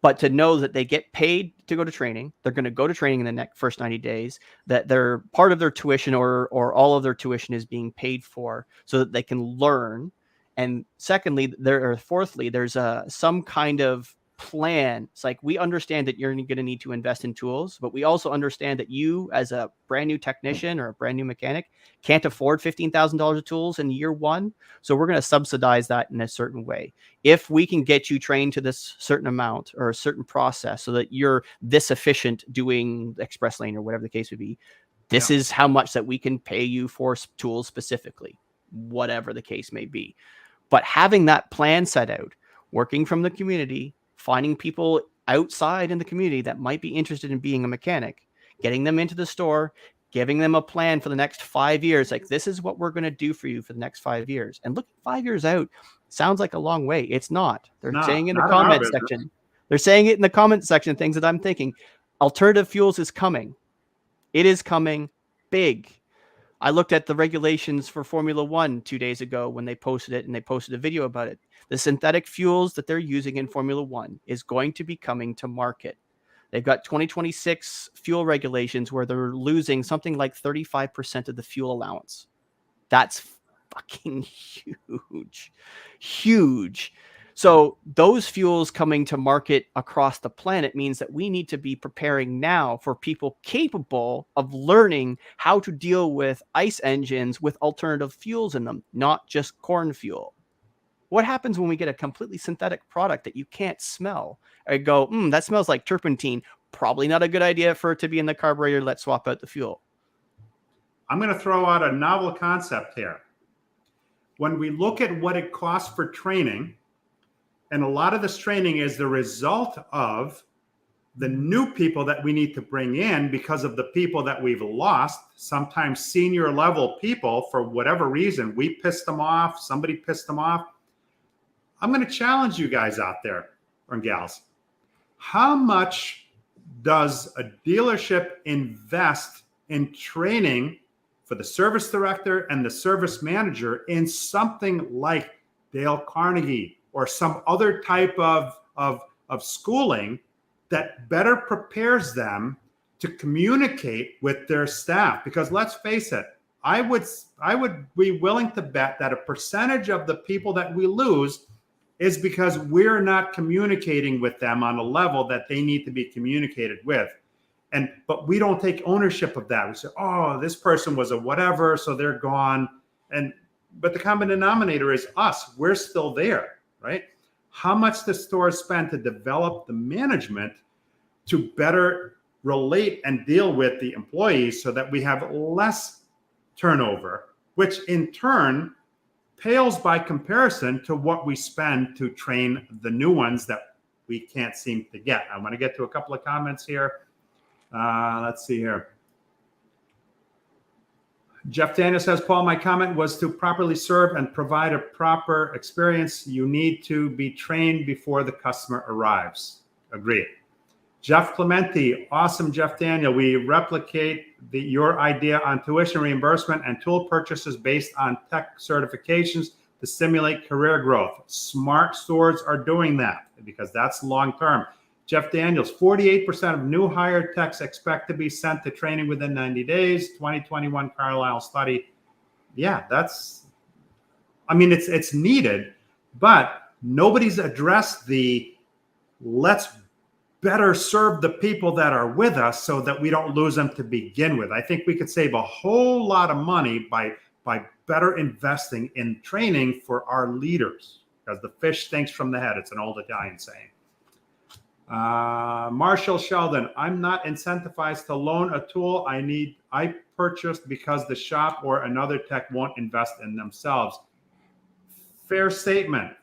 But to know that they get paid to go to training, they're going to go to training in the first 90 days, that they're part of their tuition or all of their tuition is being paid for so that they can learn. And secondly, fourthly, there's some kind of plan. It's like, we understand that you're going to need to invest in tools, but we also understand that you as a brand new technician or a brand new mechanic can't afford $15,000 of tools in year one. So we're going to subsidize that in a certain way. If we can get you trained to this certain amount or a certain process so that you're this efficient doing express lane or whatever the case would be, this is how much that we can pay you for tools specifically, whatever the case may be. But having that plan set out, working from the community, finding people outside in the community that might be interested in being a mechanic, getting them into the store, giving them a plan for the next 5 years. Like, this is what we're going to do for you for the next 5 years. And look, 5 years out sounds like a long way. It's not. They're saying in the comment section. They're saying it in the comment section, things that I'm thinking. Alternative fuels is coming. It is coming big. I looked at the regulations for Formula One 2 days ago when they posted it, and they posted a video about it. The synthetic fuels that they're using in Formula One is going to be coming to market. They've got 2026 fuel regulations where they're losing something like 35% of the fuel allowance. That's fucking huge. Huge. So those fuels coming to market across the planet means that we need to be preparing now for people capable of learning how to deal with ICE engines with alternative fuels in them, not just corn fuel. What happens when we get a completely synthetic product that you can't smell? I go, that smells like turpentine. Probably not a good idea for it to be in the carburetor. Let's swap out the fuel. I'm going to throw out a novel concept here. When we look at what it costs for training, And a lot of this training is the result of the new people that we need to bring in because of the people that we've lost, sometimes senior level people, for whatever reason. We pissed them off. Somebody pissed them off. I'm going to challenge you guys out there, and gals. How much does a dealership invest in training for the service director and the service manager in something like Dale Carnegie or some other type of schooling that better prepares them to communicate with their staff? Because let's face it, I would be willing to bet that a percentage of the people that we lose is because we're not communicating with them on a level that they need to be communicated with. But we don't take ownership of that. We say, oh, this person was a whatever, so they're gone. But the common denominator is us. We're still there, right? How much the stores spend to develop the management to better relate and deal with the employees so that we have less turnover, which in turn pales by comparison to what we spend to train the new ones that we can't seem to get. I want to get to a couple of comments here. Let's see here. Jeff Daniel says, Paul, my comment was to properly serve and provide a proper experience. You need to be trained before the customer arrives. Agreed. Jeff Clementi, awesome, Jeff Daniel. We replicate your idea on tuition reimbursement and tool purchases based on tech certifications to stimulate career growth. Smart stores are doing that because that's long-term. Jeff Daniels, 48% of new hire techs expect to be sent to training within 90 days. 2021 Carlisle study. Yeah, it's needed, but nobody's addressed the let's better serve the people that are with us so that we don't lose them to begin with. I think we could save a whole lot of money by better investing in training for our leaders, because the fish stinks from the head. It's an old Italian saying. Marshall Sheldon, I'm not incentivized to loan a tool I purchased because the shop or another tech won't invest in themselves. Fair statement.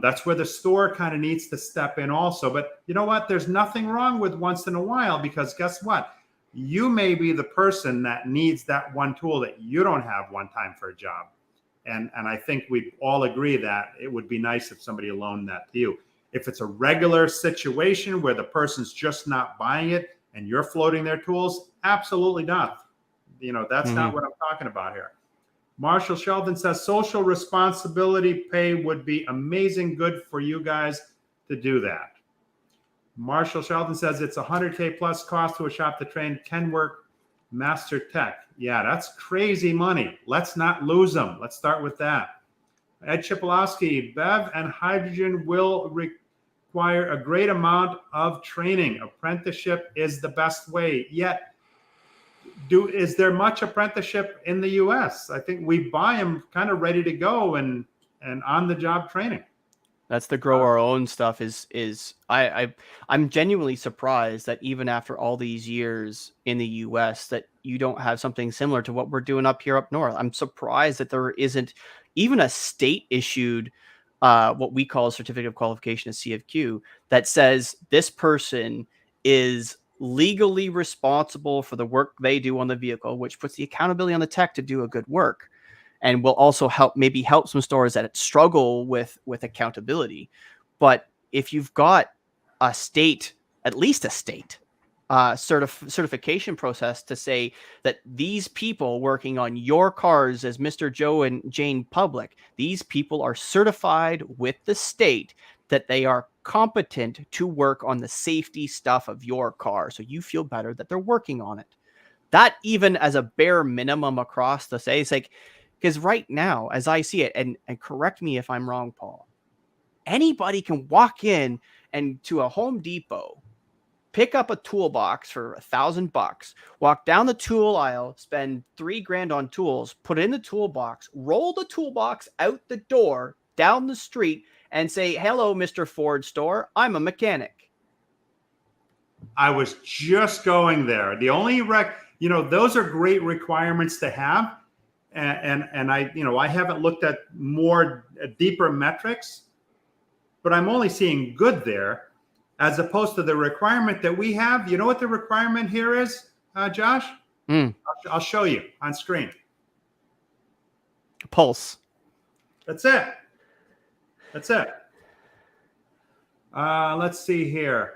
That's where the store kind of needs to step in also. But you know what? There's nothing wrong with once in a while, because guess what? You may be the person that needs that one tool that you don't have one time for a job. And I think we all agree that it would be nice if somebody loaned that to you. If it's a regular situation where the person's just not buying it and you're floating their tools, absolutely not. That's not what I'm talking about here. Marshall Sheldon says social responsibility pay would be amazing. Good for you guys to do that. Marshall Sheldon says it's $100K plus cost to a shop to train Kenworth Master Tech. Yeah, that's crazy money. Let's not lose them. Let's start with that. Ed Chipolowski, BEV and hydrogen will require a great amount of training. Apprenticeship is the best way. Yet, is there much apprenticeship in the U.S.? I think we buy them kind of ready to go and on-the-job training. That's the grow our own stuff. I'm genuinely surprised that even after all these years in the U.S. that you don't have something similar to what we're doing up here up north. I'm surprised that there isn't even a state-issued what we call a certificate of qualification, a CFQ, that says this person is legally responsible for the work they do on the vehicle, which puts the accountability on the tech to do a good work, and will also help some stores that struggle with accountability. But if you've got a state, at least a state certification process to say that these people working on your cars as Mr. Joe and Jane Public, these people are certified with the state that they are competent to work on the safety stuff of your car. So you feel better that they're working on it. That even as a bare minimum across the say, it's like, because right now, as I see it, and correct me if I'm wrong, Paul, anybody can walk in and to a Home Depot, pick up a toolbox for $1,000, walk down the tool aisle, spend $3,000 on tools, put it in the toolbox, roll the toolbox out the door, down the street, and say, hello, Mr. Ford store, I'm a mechanic. I was just going there. The only those are great requirements to have. And I haven't looked at more deeper metrics, but I'm only seeing good there, as opposed to the requirement that we have. You know what the requirement here is, Josh? I'll show you on screen. Pulse. That's it. That's it. Let's see here.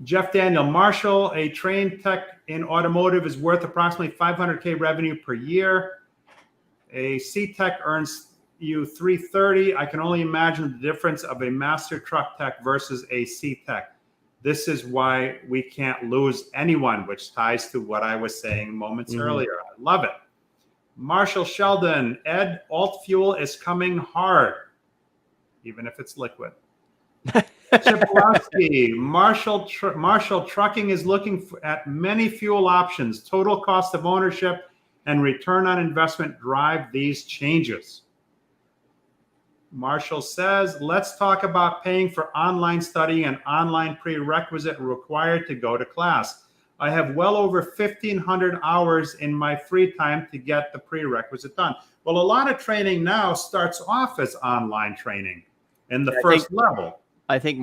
Jeff Daniel, Marshall, a trained tech in automotive is worth approximately $500K revenue per year. A C tech earns you $330. I can only imagine the difference of a master truck tech versus a C tech. This is why we can't lose anyone, which ties to what I was saying moments earlier. I love it. Marshall Sheldon, Ed, alt fuel is coming hard, even if it's liquid. Chipolowski, Marshall Trucking is looking at many fuel options. Total cost of ownership and return on investment drive these changes. Marshall says, let's talk about paying for online study and online prerequisite required to go to class. I have well over 1,500 hours in my free time to get the prerequisite done. Well, a lot of training now starts off as online training in the first level. I think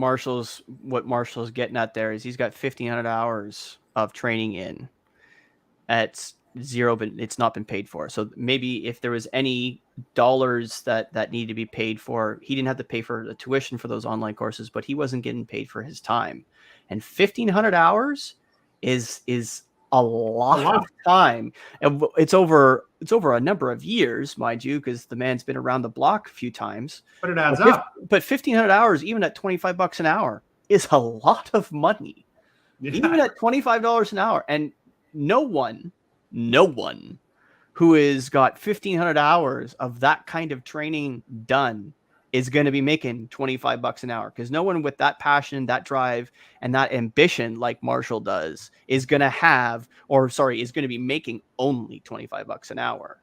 what Marshall's getting at there is he's got 1,500 hours of training in at zero, but it's not been paid for. So maybe if there was any dollars that need to be paid for, he didn't have to pay for the tuition for those online courses, but he wasn't getting paid for his time. And 1,500 hours is a lot of time. And it's over a number of years, mind you, because the man's been around the block a few times. But it adds up. But 1,500 hours, even at $25 an hour, is a lot of money. Yeah. Even at $25 an hour. And no one who has got 1,500 hours of that kind of training done is going to be making $25 an hour, because no one with that passion, that drive, and that ambition like Marshall does is going to be making only $25 an hour.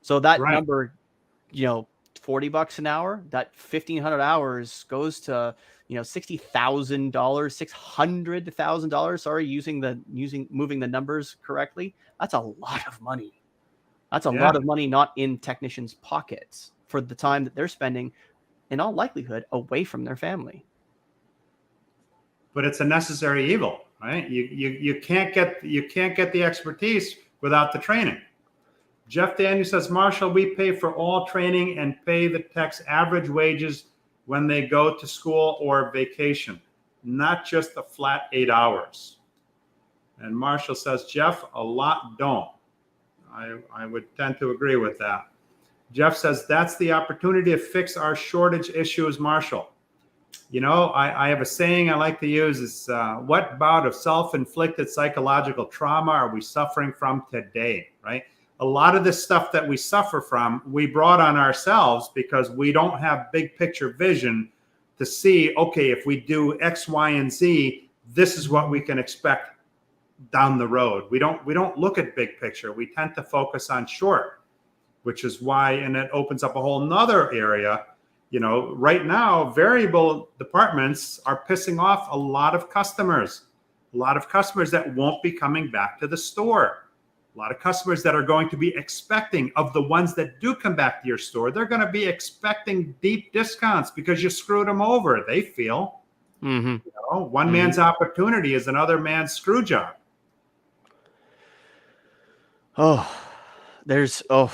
So that number, $40 an hour, that 1,500 hours goes to, $60,000, $600,000. Sorry, moving the numbers correctly. That's a lot of money. That's a lot of money not in technicians' pockets for the time that they're spending, in all likelihood, away from their family. But it's a necessary evil, right? You can't get the expertise without the training. Jeff Daniel says, Marshall, we pay for all training and pay the techs average wages when they go to school or vacation, not just a flat 8 hours. And Marshall says, Jeff, a lot don't. I would tend to agree with that. Jeff says, that's the opportunity to fix our shortage issues, Marshall. I have a saying I like to use is, what bout of self-inflicted psychological trauma are we suffering from today, right? A lot of this stuff that we suffer from, we brought on ourselves because we don't have big picture vision to see, okay, if we do X, Y, and Z, this is what we can expect down the road. We don't look at big picture. We tend to focus on short, which is why, and it opens up a whole nother area. Right now, variable departments are pissing off a lot of customers that won't be coming back to the store. A lot of customers that are going to be expecting, of the ones that do come back to your store, they're going to be expecting deep discounts because you screwed them over, they feel. One man's opportunity is another man's screw job. That's a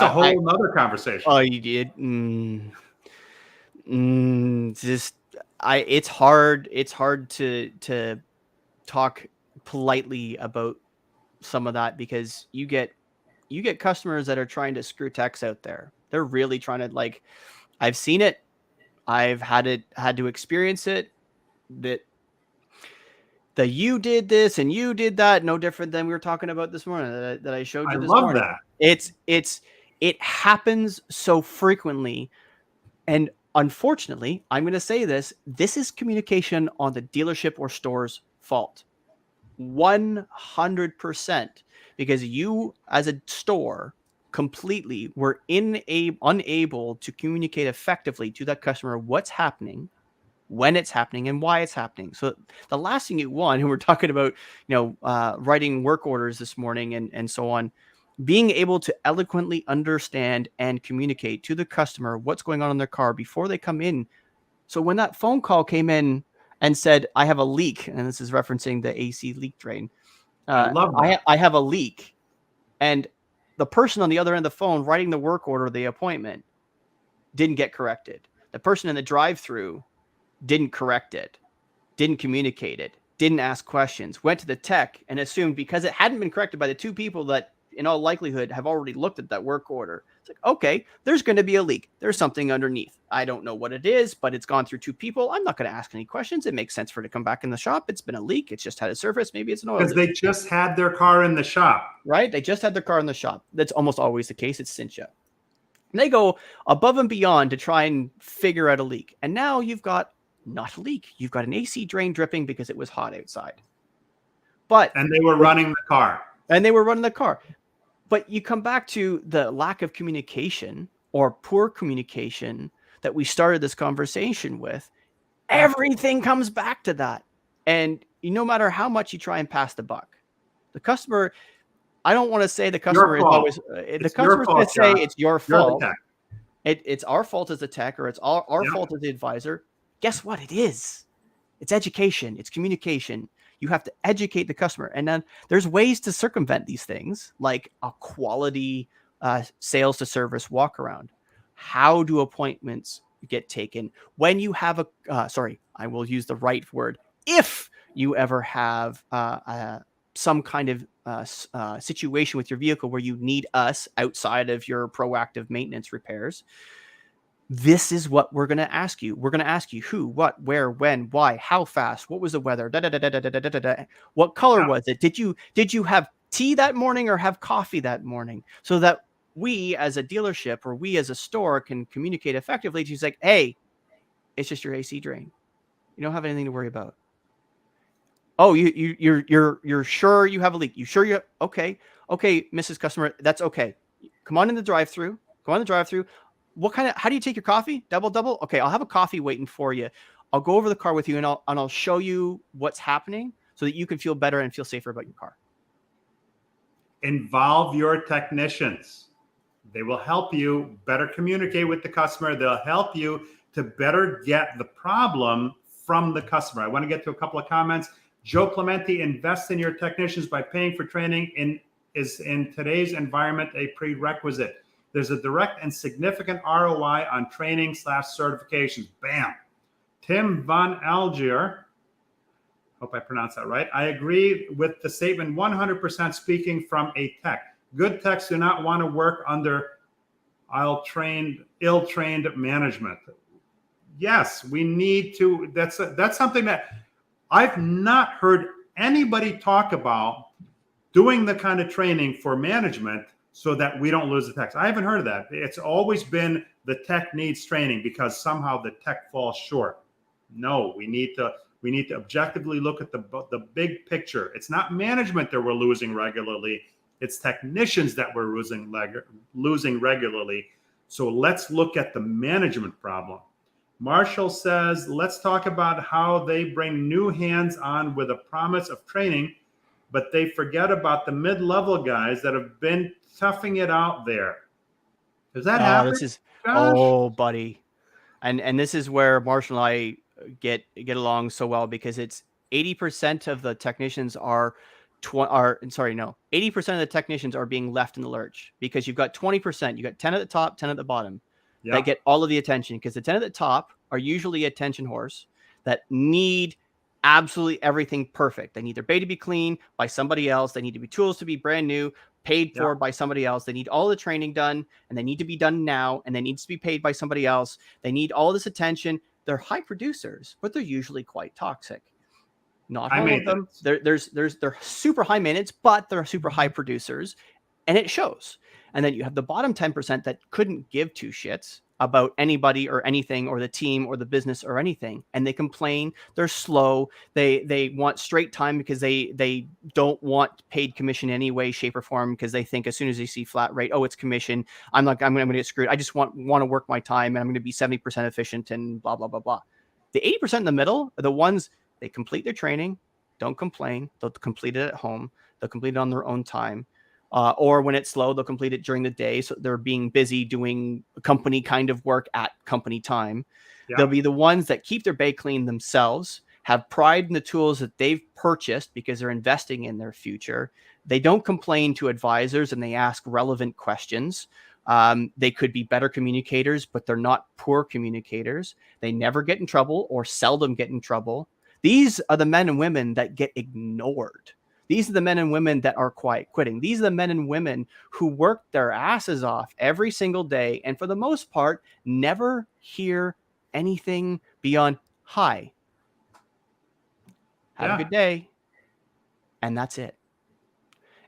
whole nother conversation. Oh, you did. It's hard to talk politely about some of that, because you get customers that are trying to screw techs out there. They're really trying to, I've seen it. I've had to experience it, that you did this and you did that, no different than we were talking about this morning that I showed you this morning. I love that. It happens so frequently. And unfortunately, I'm going to say this is communication on the dealership or store's fault. 100%. Because you, as a store, completely were unable to communicate effectively to that customer what's happening, when it's happening, and why it's happening. So the last thing you want, and we're talking about, writing work orders this morning and so on, being able to eloquently understand and communicate to the customer what's going on in their car before they come in. So when that phone call came in and said, I have a leak, and this is referencing the AC leak drain. I love that. I have a leak. And the person on the other end of the phone writing the work order, the appointment, didn't get corrected. The person in the drive-through didn't correct it, didn't communicate it, didn't ask questions, went to the tech and assumed because it hadn't been corrected by the two people that in all likelihood have already looked at that work order. It's like, okay, there's going to be a leak. There's something underneath. I don't know what it is, but it's gone through two people. I'm not going to ask any questions. It makes sense for it to come back in the shop. It's been a leak. It's just had a surface. Maybe it's an oil Because leak. they just had their car in the shop. Right? They just had their car in the shop. That's almost always the case. It's Cincha. And they go above and beyond to try and figure out a leak. And now you've got not a leak. You've got an AC drain dripping because it was hot outside. And they were running the car. But you come back to the lack of communication or poor communication that we started this conversation with. Everything comes back to that. And no matter how much you try and pass the buck, the customer, I don't want to say the customer is always, the customer's going to say it's your fault. It's our fault as a tech, or it's our fault as the advisor. Guess what? It is. It's education. It's communication. You have to educate the customer. And then there's ways to circumvent these things, like a quality sales to service walk around. How do appointments get taken? When you have I will use the right word. If you ever have some kind of situation with your vehicle where you need us outside of your proactive maintenance repairs, this is what we're going to ask you. We're going to ask you who, what, where, when, why, how fast, what was the weather, what color was it? Did you have tea that morning or have coffee that morning? So that we as a dealership or we as a store can communicate effectively. She's like, hey, it's just your AC drain. You don't have anything to worry about. Oh, you're sure you have a leak? You sure you? Okay, Mrs. Customer, that's okay. Come on in the drive-through. How do you take your coffee? Double? Okay, I'll have a coffee waiting for you. I'll go over the car with you and I'll show you what's happening so that you can feel better and feel safer about your car. Involve your technicians. They will help you better communicate with the customer. They'll help you to better get the problem from the customer. I want to get to a couple of comments. Joe Clementi, invest in your technicians by paying for training is in today's environment a prerequisite. There's a direct and significant ROI on training / certifications. Bam. Tim Von Algier, hope I pronounced that right. I agree with the statement 100% speaking from a tech. Good techs do not want to work under ill-trained management. Yes, we need to. That's something that I've not heard anybody talk about, doing the kind of training for management so that we don't lose the techs. I haven't heard of that. It's always been the tech needs training because somehow the tech falls short. No, we need to objectively look at the big picture. It's not management that we're losing regularly. It's technicians that we're losing regularly. So let's look at the management problem. Marshall says, let's talk about how they bring new hands on with a promise of training, but they forget about the mid-level guys that have been toughing it out there. Does that happen? Buddy. And this is where Marshall and I get along so well, because it's 80% of the technicians 80% of the technicians are being left in the lurch, because you've got 20%, you got 10 at the top, 10 at the bottom. That get all of the attention, because the 10 at the top are usually attention whores that need absolutely everything perfect. They need their bay to be clean by somebody else. They need to be tools to be brand new, paid for by somebody else. They need all the training done, and they need to be done now, and they need to be paid by somebody else. They need all this attention. They're high producers, but they're usually quite toxic. Not all of them. They're super high minutes, but they're super high producers, and it shows. And then you have the bottom 10% that couldn't give two shits about anybody or anything or the team or the business or anything. And they complain. They're slow. They want straight time because they don't want paid commission in any way, shape, or form, because they think as soon as they see flat rate, oh, it's commission, I'm going to get screwed. I just want to work my time, and I'm going to be 70% efficient and blah, blah, blah, blah. The 80% in the middle are the ones, they complete their training, don't complain. They'll complete it at home. They'll complete it on their own time. Or when it's slow, they'll complete it during the day. So they're being busy doing company kind of work at company time. Yeah. They'll be the ones that keep their bay clean themselves, have pride in the tools that they've purchased because they're investing in their future. They don't complain to advisors and they ask relevant questions. They could be better communicators, but they're not poor communicators. They never get in trouble or seldom get in trouble. These are the men and women that get ignored. These are the men and women that are quiet quitting. These are the men and women who work their asses off every single day and for the most part never hear anything beyond hi, have a good day, and that's it.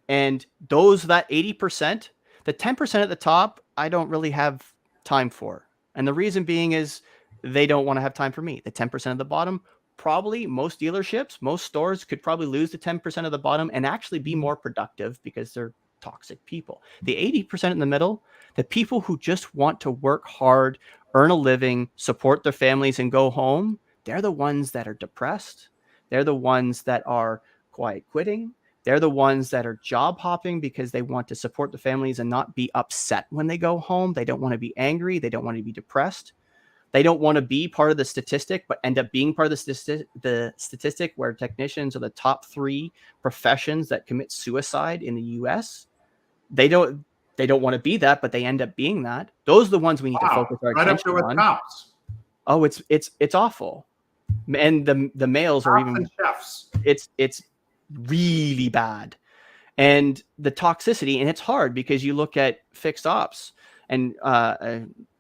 And those, that 80%, the 10% at the top, I don't really have time for. And the reason being is they don't want to have time for me. The 10% at the bottom, probably most dealerships, most stores could probably lose the 10% of the bottom and actually be more productive because they're toxic people. The 80% in the middle, the people who just want to work hard, earn a living, support their families and go home, they're the ones that are depressed. They're the ones that are quiet quitting. They're the ones that are job hopping because they want to support the families and not be upset when they go home. They don't want to be angry. They don't want to be depressed. They don't want to be part of the statistic, but end up being part of the statistic where technicians are the top 3 professions that commit suicide in the US. They don't want to be that, but they end up being that. Those are the ones we need to focus our attention on. Cops. Oh, it's awful. And the males are even chefs. It's really bad. And the toxicity, and it's hard because you look at fixed ops and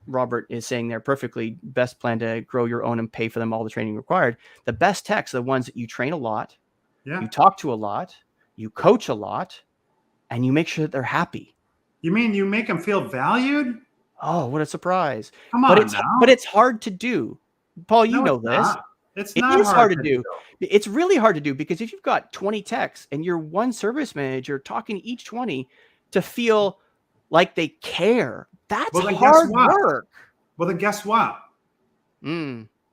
Robert is saying there perfectly, best plan to grow your own and pay for them all the training required. The best techs are the ones that you train a lot, you talk to a lot, you coach a lot, and you make sure that they're happy. You mean you make them feel valued? Oh, what a surprise. Come on but it's hard to do. Paul, you know this. It's It not is hard to do. do. It's really hard to do because if you've got 20 techs and you're one service manager talking to each 20 to feel like they care, that's hard work. Well, then guess what?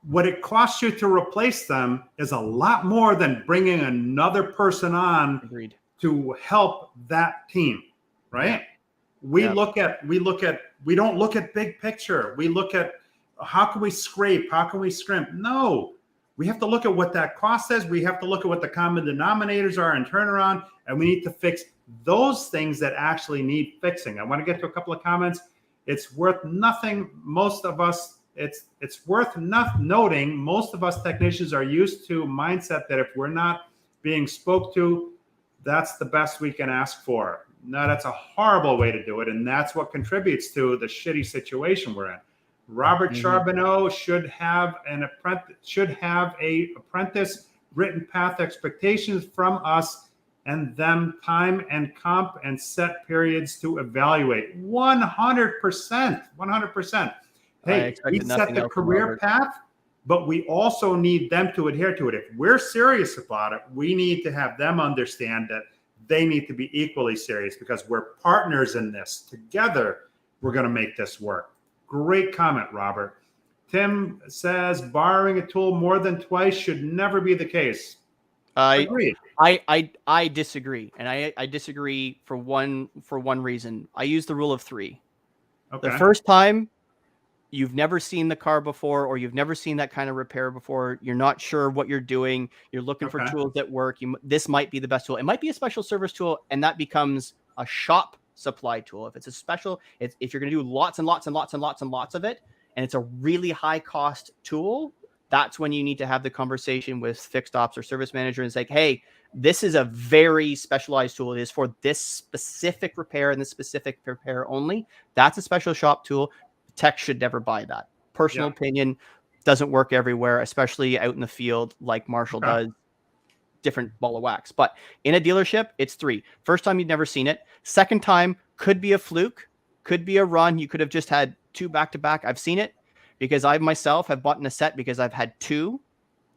What it costs you to replace them is a lot more than bringing another person on Agreed. to help that team, right? We don't look at big picture. We look at how can we scrape? How can we scrimp? No, we have to look at what that cost is. We have to look at what the common denominators are and turnaround, and we need to fix those things that actually need fixing. I want to get to a couple of comments. It's worth nothing. Most of us, it's worth noting, most of us technicians are used to a mindset that if we're not being spoke to, that's the best we can ask for. No, that's a horrible way to do it, and that's what contributes to the shitty situation we're in. Robert Charbonneau should have a apprentice written path expectations from us and them time and comp and set periods to evaluate. 100%. Hey, we set the career path, but we also need them to adhere to it. If we're serious about it, we need to have them understand that they need to be equally serious because we're partners in this. Together, we're going to make this work. Great comment, Robert. Tim says borrowing a tool more than twice should never be the case. Agreed. I disagree, and I disagree for one reason. I use the rule of 3. Okay. The first time you've never seen the car before, or you've never seen that kind of repair before, you're not sure what you're doing. You're looking for tools that work. This might be the best tool. It might be a special service tool, and that becomes a shop supply tool. If it's a special, if you're going to do lots and lots and lots and lots and lots of it, and it's a really high cost tool, that's when you need to have the conversation with fixed ops or service manager and say, hey, this is a very specialized tool. It is for this specific repair and this specific repair only. That's a special shop tool. Tech should never buy that. Personal opinion, doesn't work everywhere, especially out in the field like Marshall does. Different ball of wax. But in a dealership, it's 3. First time you've never seen it. Second time could be a fluke, could be a run. You could have just had 2 back-to-back. I've seen it because I myself have bought in a set because I've had 2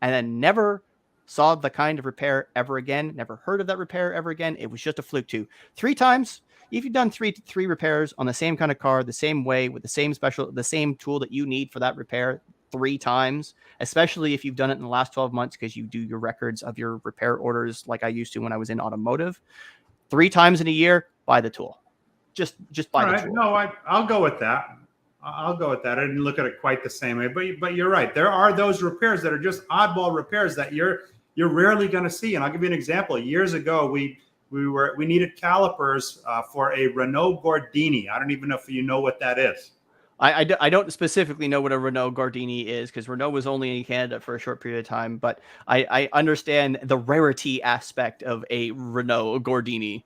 and then never saw the kind of repair ever again, never heard of that repair ever again. It was just a fluke 2. 3 times, if you've done three repairs on the same kind of car, the same way, with the same tool that you need for that repair 3 times, especially if you've done it in the last 12 months because you do your records of your repair orders like I used to when I was in automotive. 3 times in a year, buy the tool. Just buy All the right. tool. No, I'll go with that. I'll go with that. I didn't look at it quite the same way, but you're right. There are those repairs that are just oddball repairs that you're rarely going to see. And I'll give you an example. Years ago, we needed calipers for a Renault Gordini. I don't even know if you know what that is. I don't specifically know what a Renault Gordini is, because Renault was only in Canada for a short period of time, but I understand the rarity aspect of a Renault Gordini.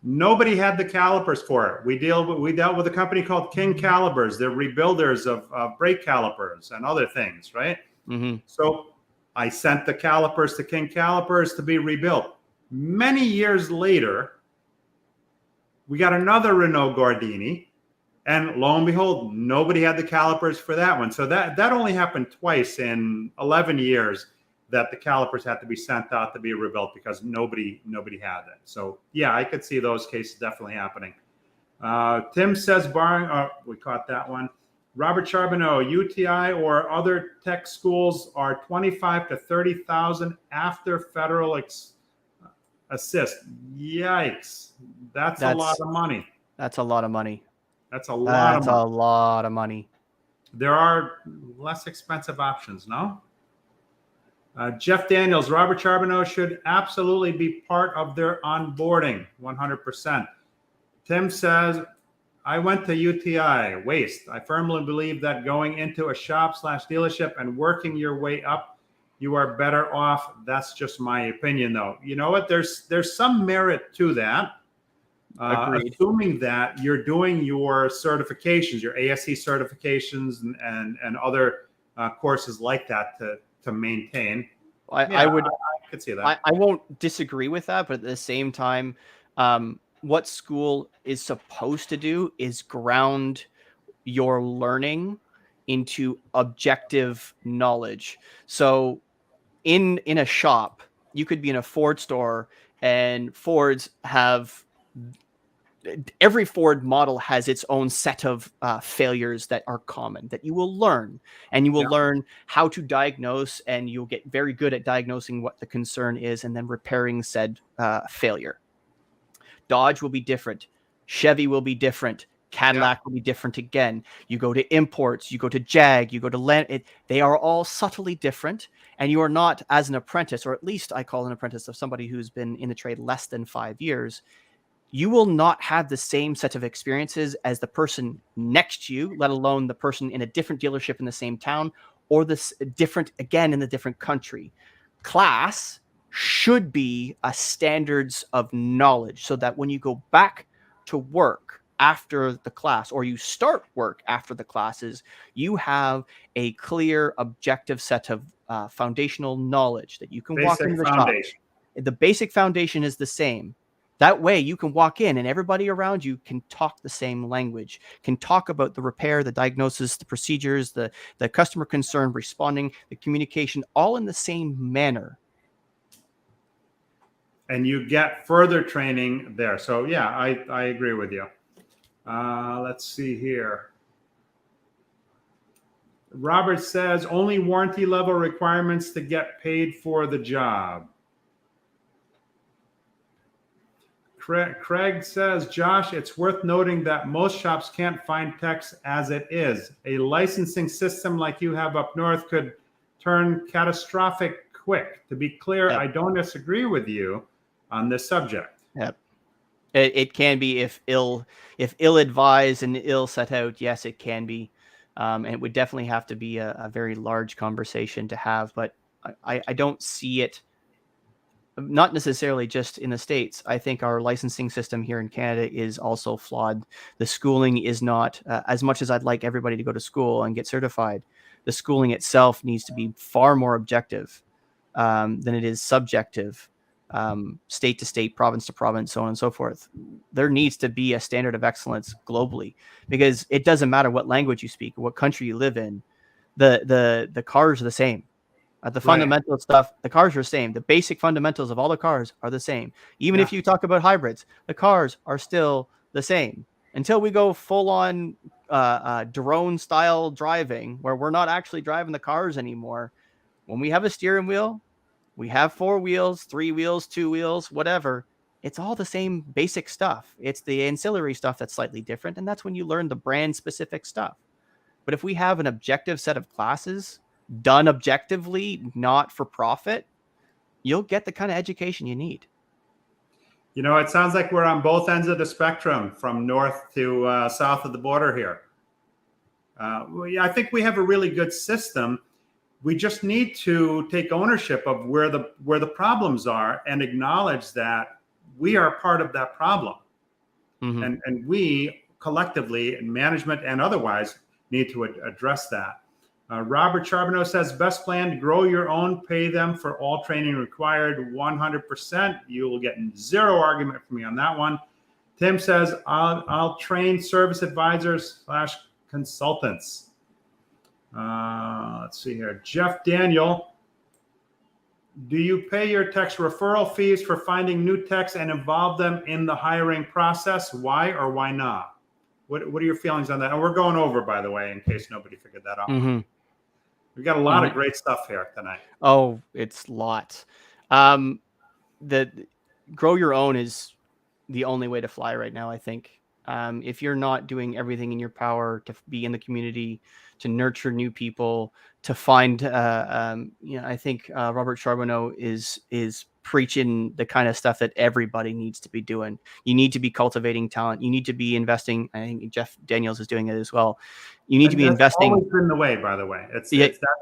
Nobody had the calipers for it. We dealt with a company called King Calibers. They're rebuilders of brake calipers and other things, right? Mm-hmm. So I sent the calipers to King Calipers to be rebuilt. Many years later, we got another Renault Gordini, and lo and behold, nobody had the calipers for that one. So that only happened twice in 11 years that the calipers had to be sent out to be rebuilt because nobody had it. So yeah, I could see those cases definitely happening. Tim says, barring, we caught that one. Robert Charbonneau, UTI or other tech schools are 25 to 30,000 after federal assist. Yikes. That's a lot of money. That's a lot of money. That's a lot of money. a lot of money. There are less expensive options, no? Jeff Daniels, Robert Charbonneau should absolutely be part of their onboarding, 100%. Tim says, I went to UTI, waste. I firmly believe that going into a shop/dealership and working your way up, you are better off. That's just my opinion, though. You know what? There's some merit to that. Assuming that you're doing your certifications, your ASE certifications and other courses like that to maintain. I could see that. I won't disagree with that, but at the same time, what school is supposed to do is ground your learning into objective knowledge. So in a shop, you could be in a Ford store, and Fords have every Ford model has its own set of failures that are common that you will learn, and you will learn how to diagnose, and you'll get very good at diagnosing what the concern is and then repairing said failure. Dodge will be different. Chevy will be different. Cadillac will be different again. You go to imports, you go to Jag, you go to Land. They are all subtly different, and you are not, as an apprentice, or at least I call an apprentice of somebody who's been in the trade less than 5 years, you will not have the same set of experiences as the person next to you, let alone the person in a different dealership in the same town, or this different, again, in a different country. Class should be a standards of knowledge, so that when you go back to work after the class, or you start work after the classes, you have a clear, objective set of foundational knowledge that you can walk into the shop. The basic foundation is the same. That way you can walk in and everybody around you can talk the same language, can talk about the repair, the diagnosis, the procedures, the customer concern, responding, the communication, all in the same manner. And you get further training there. So yeah, I agree with you. Let's see here. Robert says only warranty level requirements to get paid for the job. Craig says, Josh, it's worth noting that most shops can't find techs as it is. A licensing system like you have up north could turn catastrophic quick. To be clear, I don't disagree with you on this subject. Yep. It can be if ill-advised and ill set out. Yes, it can be. And it would definitely have to be a very large conversation to have. But I don't see it. Not necessarily just in the States. I think our licensing system here in Canada is also flawed. The schooling is not, as much as I'd like everybody to go to school and get certified, the schooling itself needs to be far more objective than it is subjective, state to state, province to province, so on and so forth. There needs to be a standard of excellence globally, because it doesn't matter what language you speak or what country you live in. The cars are the same. The fundamental stuff, the cars are the same. The basic fundamentals of all the cars are the same. Even if you talk about hybrids, the cars are still the same. Until we go full on drone style driving, where we're not actually driving the cars anymore. When we have a steering wheel, we have 4 wheels, 3 wheels, 2 wheels, whatever. It's all the same basic stuff. It's the ancillary stuff that's slightly different, and that's when you learn the brand specific stuff. But if we have an objective set of classes done objectively, not for profit, you'll get the kind of education you need. You know, it sounds like we're on both ends of the spectrum, from north to south of the border here. I think we have a really good system. We just need to take ownership of where the problems are and acknowledge that we are part of that problem. Mm-hmm. And we collectively, in management and otherwise, need to address that. Robert Charbonneau says, best plan to grow your own, pay them for all training required, 100%. You will get zero argument from me on that one. Tim says, I'll train service advisors / consultants. Let's see here. Jeff Daniel, do you pay your techs referral fees for finding new techs and involve them in the hiring process? Why or why not? What are your feelings on that? And we're going over, by the way, in case nobody figured that out. Mm-hmm. We've got a lot of great stuff here tonight. Oh, it's lots. The grow your own is the only way to fly right now, I think. If you're not doing everything in your power to be in the community, to nurture new people, to find, I think Robert Charbonneau is preaching the kind of stuff that everybody needs to be doing. You need to be cultivating talent. You need to be investing. I think Jeff Daniels is doing it as well. You need to be investing. Always been the way, by the way. That's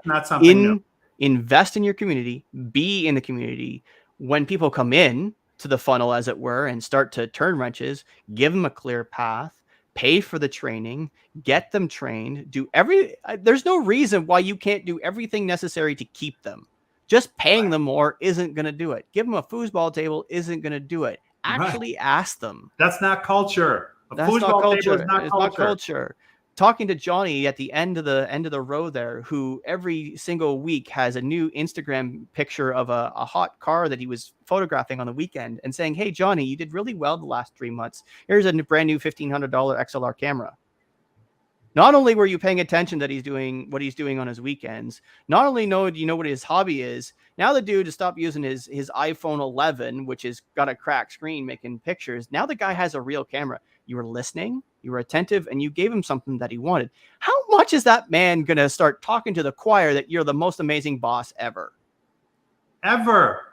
not something new. Invest in your community. Be in the community. When people come in to the funnel, as it were, and start to turn wrenches, give them a clear path, pay for the training, get them trained, there's no reason why you can't do everything necessary to keep them. Just paying them more isn't going to do it. Give them a foosball table isn't going to do it. Actually ask them. That's not culture. That's not culture. It's not culture. Talking to Johnny at the end of the row there, who every single week has a new Instagram picture of a hot car that he was photographing on the weekend, and saying, hey, Johnny, you did really well the last 3 months. Here's a brand new $1,500 XLR camera. Not only were you paying attention that he's doing what he's doing on his weekends, not only do you know what his hobby is, now the dude has stopped using his iPhone 11, which has got a cracked screen making pictures. Now the guy has a real camera. You were listening, you were attentive, and you gave him something that he wanted. How much is that man going to start talking to the choir that you're the most amazing boss ever? Ever.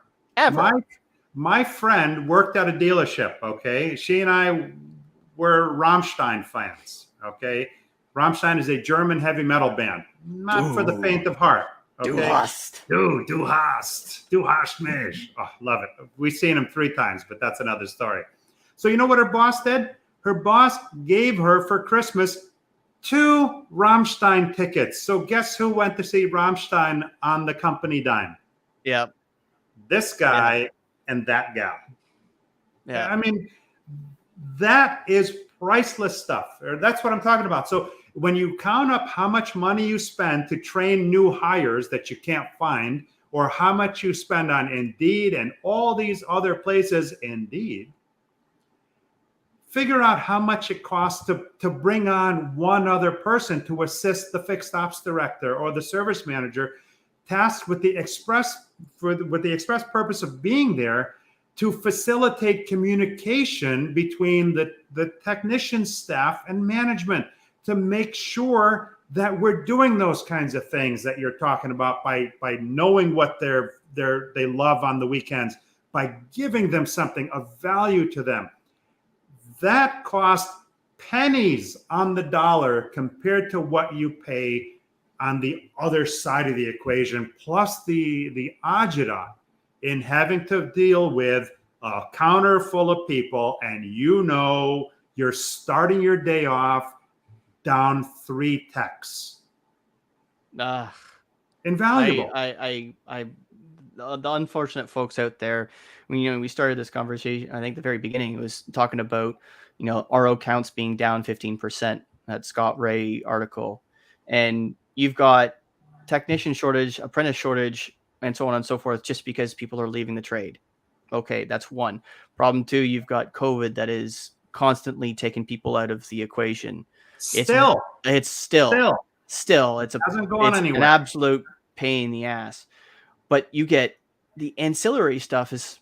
My friend worked at a dealership, okay? She and I were Rammstein fans, okay? Rammstein is a German heavy metal band, not for the faint of heart. Okay? Du hast mich. Oh, love it. We've seen him 3 times, but that's another story. So you know what her boss did? Her boss gave her for Christmas 2 Rammstein tickets. So guess who went to see Rammstein on the company dime? Yeah. This guy and that gal. Yeah. I mean, that is priceless stuff. That's what I'm talking about. So when you count up how much money you spend to train new hires that you can't find, or how much you spend on Indeed and all these other places, Indeed, figure out how much it costs to bring on one other person to assist the fixed ops director or the service manager, tasked with the express purpose of being there to facilitate communication between the technician staff and management, to make sure that we're doing those kinds of things that you're talking about by knowing what they love on the weekends, by giving them something of value to them. That costs pennies on the dollar compared to what you pay on the other side of the equation, plus the agita in having to deal with a counter full of people, and you're starting your day off down 3 techs. Invaluable. The unfortunate folks out there, we started this conversation, I think the very beginning, it was talking about, RO counts being down 15%, that Scott Ray article. And you've got technician shortage, apprentice shortage, and so on and so forth, just because people are leaving the trade. Okay, that's one. Problem 2, you've got COVID that is constantly taking people out of the equation. It's still Doesn't go on anywhere. An absolute pain in the ass. But you get the ancillary stuff is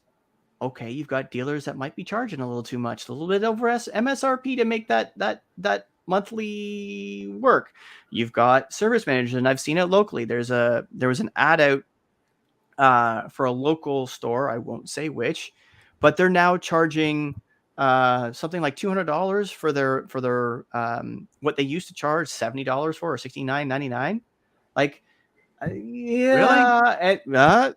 okay, you've got dealers that might be charging a little too much, a little bit over MSRP to make that monthly work. You've got service managers, and I've seen it locally. There was an ad out for a local store. I won't say which, but they're now charging something like $200 for their what they used to charge $70 for, or $69.99. Like, yeah,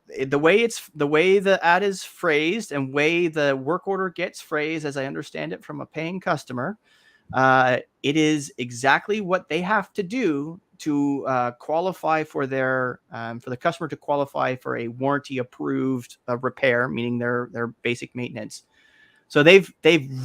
the way the ad is phrased and way the work order gets phrased, as I understand it from a paying customer, it is exactly what they have to do to qualify for the customer to qualify for a warranty approved repair, meaning their basic maintenance. So they've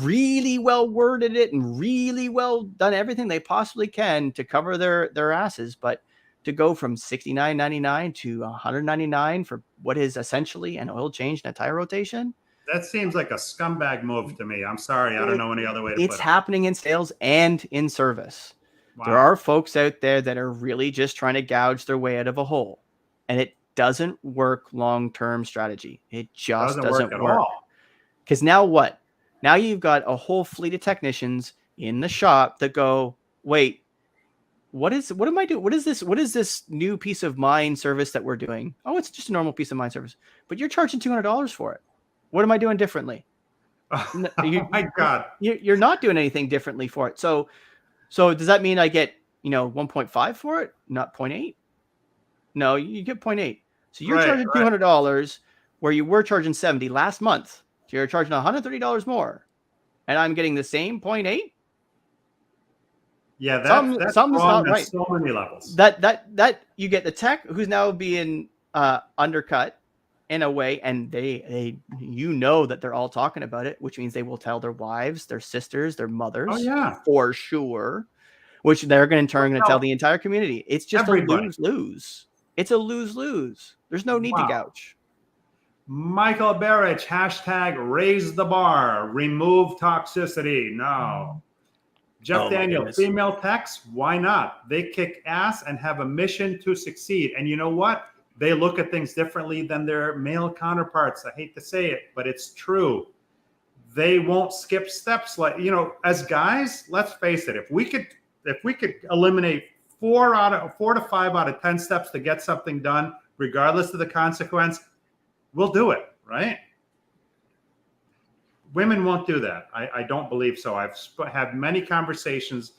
really well worded it and really well done everything they possibly can to cover their asses, but to go from $69.99 to $199 for what is essentially an oil change and a tire rotation. That seems like a scumbag move to me. I'm sorry. I don't know any other way to put it. It's happening in sales and in service. Wow. There are folks out there that are really just trying to gouge their way out of a hole. And it doesn't work long-term strategy. It just doesn't work. At all. Because now what? Now you've got a whole fleet of technicians in the shop that go, wait, what am I doing? What is this new peace of mind service that we're doing? Oh, it's just a normal peace of mind service. But you're charging $200 for it. What am I doing differently? Oh my God. You're not doing anything differently for it. So does that mean I get, 1.5 for it, not 0.8? No, you get 0.8. So you're charging $200 where you were charging $70 last month. So you're charging $130 more, and I'm getting the same 0.8. Yeah, that's something's not right. So many levels. That you get the tech who's now being undercut in a way, and they that they're all talking about it, which means they will tell their wives, their sisters, their mothers, for sure, which they're going to tell the entire community. It's just everybody. A lose-lose. It's a lose-lose. There's no need to gouge. Michael Barrich, # raise the bar, remove toxicity. No. Jeff Daniel, female techs, why not? They kick ass and have a mission to succeed. And you know what? They look at things differently than their male counterparts. I hate to say it, but it's true. They won't skip steps. Like, as guys, let's face it, if we could eliminate 4 to 5 out of 10 steps to get something done, regardless of the consequence, we'll do it, right? Women won't do that. I don't believe so. I've had many conversations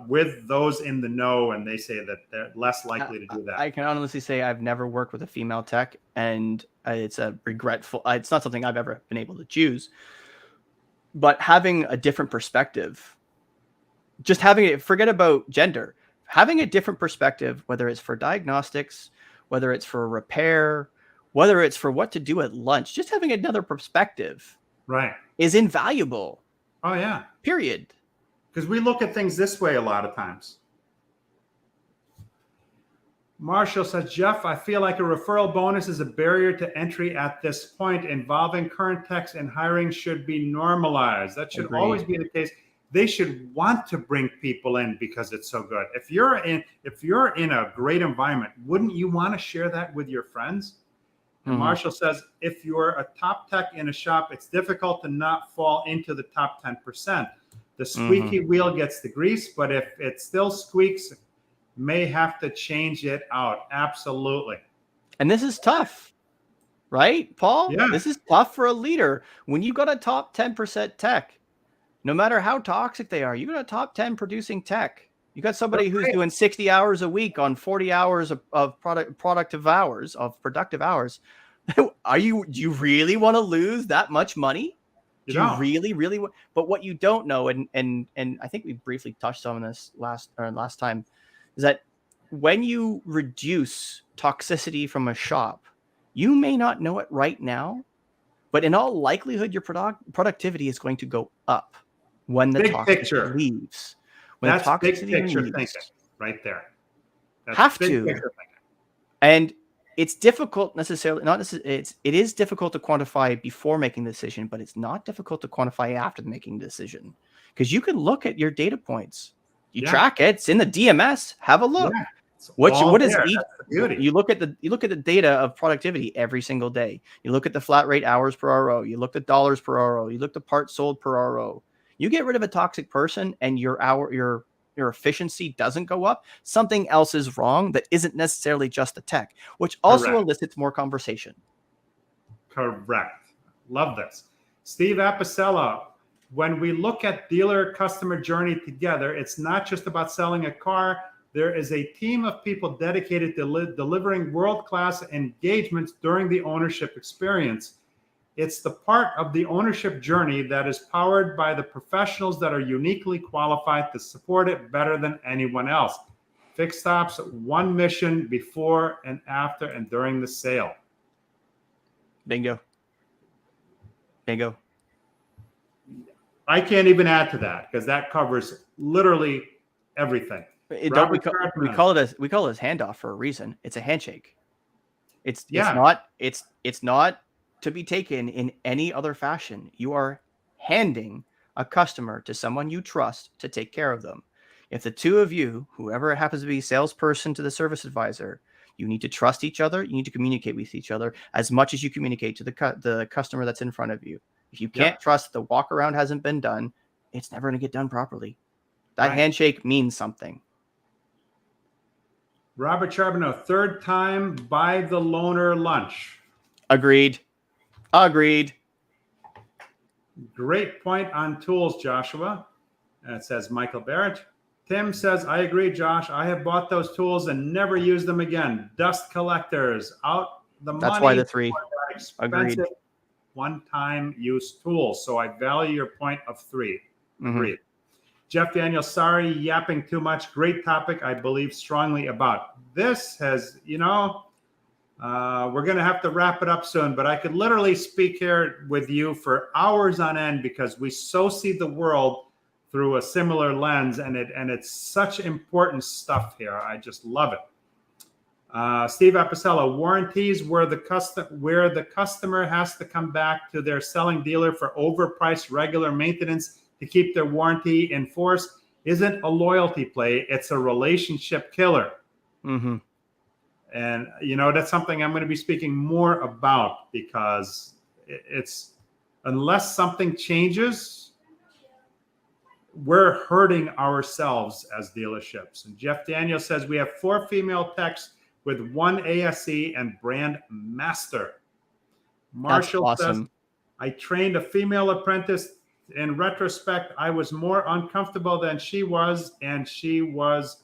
with those in the know, and they say that they're less likely to do that. I can honestly say I've never worked with a female tech, and it's a regretful. It's not something I've ever been able to choose. But having a different perspective, just having it, forget about gender, having a different perspective, whether it's for diagnostics, whether it's for repair, whether it's for what to do at lunch, just having another perspective. Right. Is invaluable. Oh, yeah. Period. Because we look at things this way a lot of times. Marshall says, Jeff, I feel like a referral bonus is a barrier to entry at this point. Involving current techs in hiring should be normalized. That should always be the case. They should want to bring people in because it's so good. If you're in a great environment, wouldn't you want to share that with your friends? And Marshall says, if you're a top tech in a shop, it's difficult to not fall into the top 10%. The squeaky wheel gets the grease, but if it still squeaks, may have to change it out. Absolutely. And this is tough, right, Paul? Yeah. This is tough for a leader. When you got a top 10% tech, no matter how toxic they are, you got a top 10 producing tech. You got somebody who's doing 60 hours a week on 40 hours of productive hours. Do you really want to lose that much money? Do you really, really? But what you don't know, and I think we briefly touched on this last time, is that when you reduce toxicity from a shop, you may not know it right now, but in all likelihood, your productivity is going to go up when the toxicity leaves. When that's big picture thinking right there. That's and it's difficult it is difficult to quantify before making the decision, but it's not difficult to quantify after making the decision, because you can look at your data points. You track it. It's in the DMS. Have a look. It's What all what is there. each? That's the beauty. You look at the data of productivity every single day. You look at the flat rate hours per RO. You look at dollars per RO. You look at parts sold per RO. You get rid of a toxic person, and your efficiency doesn't go up. Something else is wrong that isn't necessarily just the tech, which also Correct. elicits more conversation. Correct. Love this. Steve Apicella, when we look at dealer customer journey together, it's not just about selling a car. There is a team of people dedicated to delivering world-class engagements during the ownership experience. It's the part of the ownership journey that is powered by the professionals that are uniquely qualified to support it better than anyone else. Fixed stops, one mission before and after and during the sale. Bingo. Bingo. I can't even add to that because that covers literally everything. Don't we call it a handoff for a reason? It's a handshake. It's not to be taken in any other fashion. You are handing a customer to someone you trust to take care of them. If the two of you, whoever happens to be salesperson to the service advisor, you need to trust each other. You need to communicate with each other as much as you communicate to the customer that's in front of you. If you can't trust, the walk around hasn't been done, it's never going to get done properly. That handshake means something. Robert Charbonneau, third time buy the loaner lunch. Agreed. Great point on tools, Joshua. And it says Michael Barrett. Tim says, I agree, Josh. I have bought those tools and never used them again. Dust collectors, out the money. That's why the 3. Expensive one-time use tools. So I value your point of 3. Agreed. Jeff Daniel, sorry, yapping too much. Great topic. I believe strongly about. This has, we're going to have to wrap it up soon, but I could literally speak here with you for hours on end because we so see the world through a similar lens, and it's such important stuff here. I just love it. Steve Apicella, warranties where the customer has to come back to their selling dealer for overpriced regular maintenance to keep their warranty in force isn't a loyalty play. It's a relationship killer. And, that's something I'm going to be speaking more about because it's unless something changes, we're hurting ourselves as dealerships. And Jeff Daniel says we have 4 female techs with 1 ASE and brand master. Marshall says, I trained a female apprentice. In retrospect, I was more uncomfortable than she was, and she was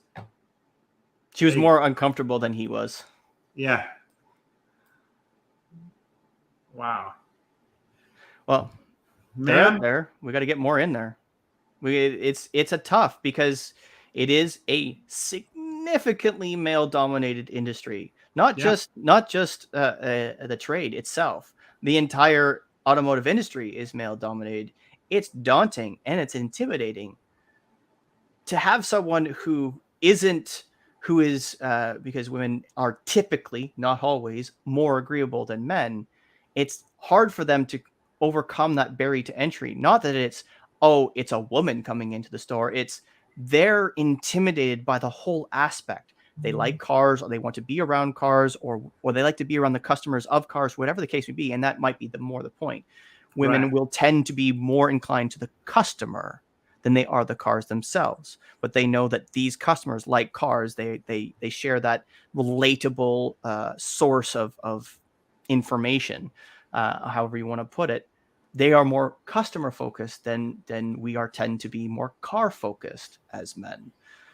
more uncomfortable than he was. Yeah. Wow. Well, man, there. We got to get more in there. It's a tough because it is a significantly male-dominated industry. Not just the trade itself. The entire automotive industry is male-dominated. It's daunting and it's intimidating to have someone who is because women are typically, not always, more agreeable than men. It's hard for them to overcome that barrier to entry. Not that it's a woman coming into the store. They're intimidated by the whole aspect. They like cars, or they want to be around cars, or they like to be around the customers of cars, whatever the case may be. And that might be the point. Women will tend to be more inclined to the customer than they are the cars themselves. But they know that these customers like cars. They share that relatable source of information, however you want to put it. They are more customer focused than we tend to be more car focused as men.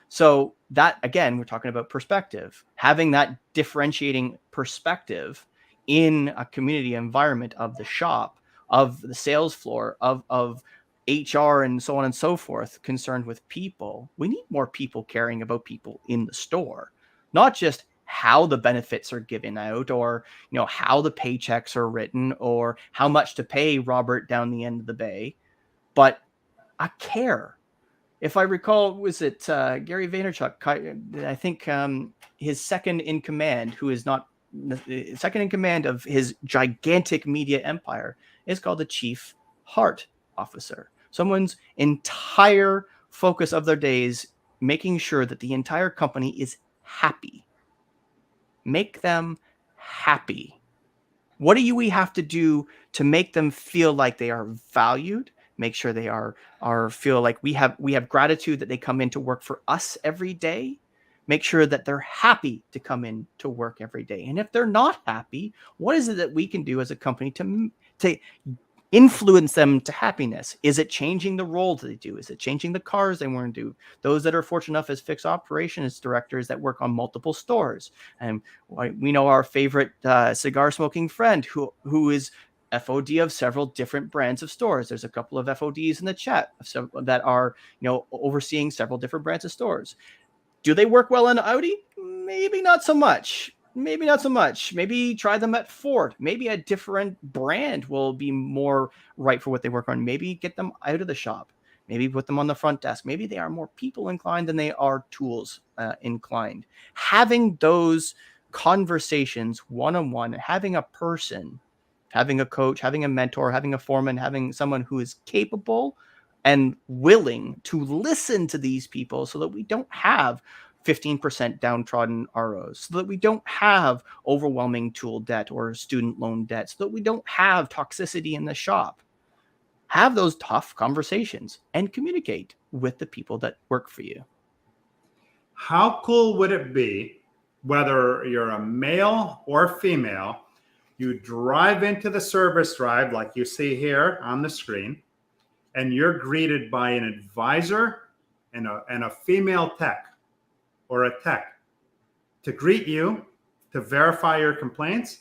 So that, again, we're talking about perspective, having that differentiating perspective in a community environment of the shop, of the sales floor, of HR and so on and so forth, concerned with people. We need more people caring about people in the store, not just how the benefits are given out, or how the paychecks are written, or how much to pay Robert down the end of the bay, but I care. If I recall, was it Gary Vaynerchuk? I think his second in command, who is not second in command of his gigantic media empire, is called the Chief Heart Officer. Someone's entire focus of their days making sure that the entire company is happy. Make them happy. What do we have to do to make them feel like they are valued? Make sure they are feel like we have gratitude that they come in to work for us every day. Make sure that they're happy to come in to work every day. And if they're not happy, what is it that we can do as a company to influence them to happiness? Is it changing the role that they do? Is it changing the cars they want to do? Those that are fortunate enough as fixed operations directors that work on multiple stores. And we know our favorite cigar smoking friend who is FOD of several different brands of stores. There's a couple of FODs in the chat that are, overseeing several different brands of stores. Do they work well in Audi? Maybe not so much. Maybe try them at Ford. Maybe a different brand will be more right for what they work on. Maybe get them out of the shop. Maybe put them on the front desk. Maybe they are more people inclined than they are tools inclined. Having those conversations one-on-one, having a person, having a coach, having a mentor, having a foreman, having someone who is capable and willing to listen to these people so that we don't have 15% downtrodden ROs, so that we don't have overwhelming tool debt or student loan debt, so that we don't have toxicity in the shop. Have those tough conversations and communicate with the people that work for you. How cool would it be, whether you're a male or female, you drive into the service drive like you see here on the screen, and you're greeted by an advisor and a female tech or a tech to greet you, to verify your complaints,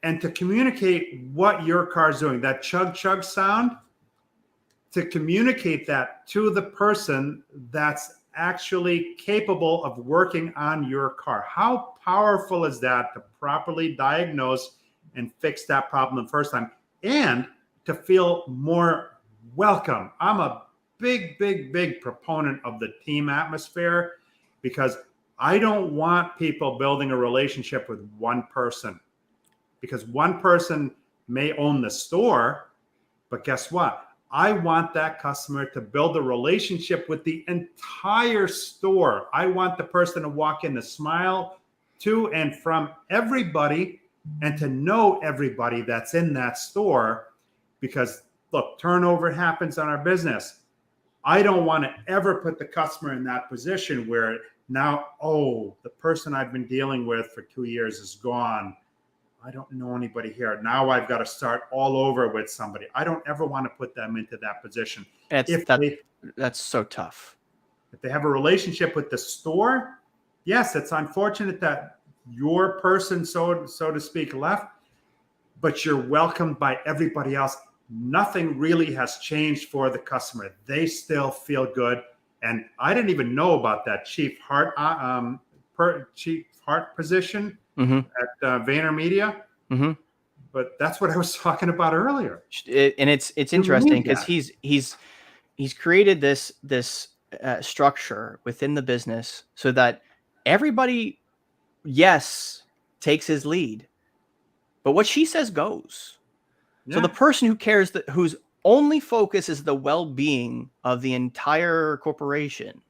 and to communicate what your car's doing. That chug chug sound, to communicate that to the person that's actually capable of working on your car. How powerful is that to properly diagnose and fix that problem the first time, and to feel more welcome? I'm a big proponent of the team atmosphere, because I don't want people building a relationship with one person, because one person may own the store, but guess what? I want that customer to build a relationship with the entire store. I want the person to walk in to smile to and from everybody and to know everybody that's in that store, because look, turnover happens on our business. I don't want to ever put the customer in that position where now, the person I've been dealing with for 2 years is gone. I don't know anybody here. Now I've got to start all over with somebody. I don't ever want to put them into that position. That's so tough. If they have a relationship with the store, yes, it's unfortunate that your person, so to speak, left, but you're welcomed by everybody else. Nothing really has changed for the customer. They still feel good. And I didn't even know about that chief heart position at VaynerMedia. Mm-hmm. But that's what I was talking about earlier. And it's interesting because he's created this structure within the business so that everybody, yes, takes his lead, but what she says goes. Yeah. So the person who cares, whose only focus is the well-being of the entire corporation,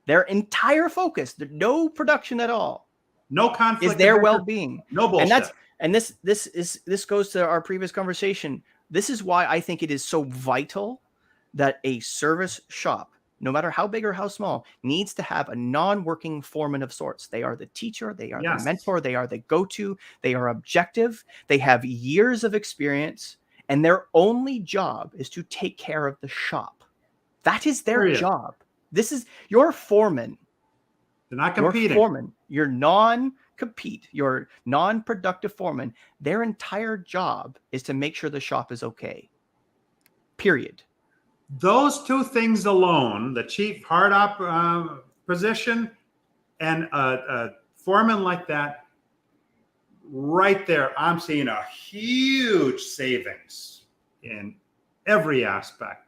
their entire focus, no production at all, no conflict, is their well-being. No bullshit. And this goes to our previous conversation. This is why I think it is so vital that a service shop, no matter how big or how small, needs to have a non-working foreman of sorts. They are the teacher, they are the mentor, they are the go-to, they are objective, they have years of experience, and their only job is to take care of the shop. That is their job. This is your foreman. They're not competing. Your foreman, your non-compete, your non-productive foreman, their entire job is to make sure the shop is okay. Period. Those two things alone, the chief hard op position and a foreman like that, right there, I'm seeing a huge savings in every aspect.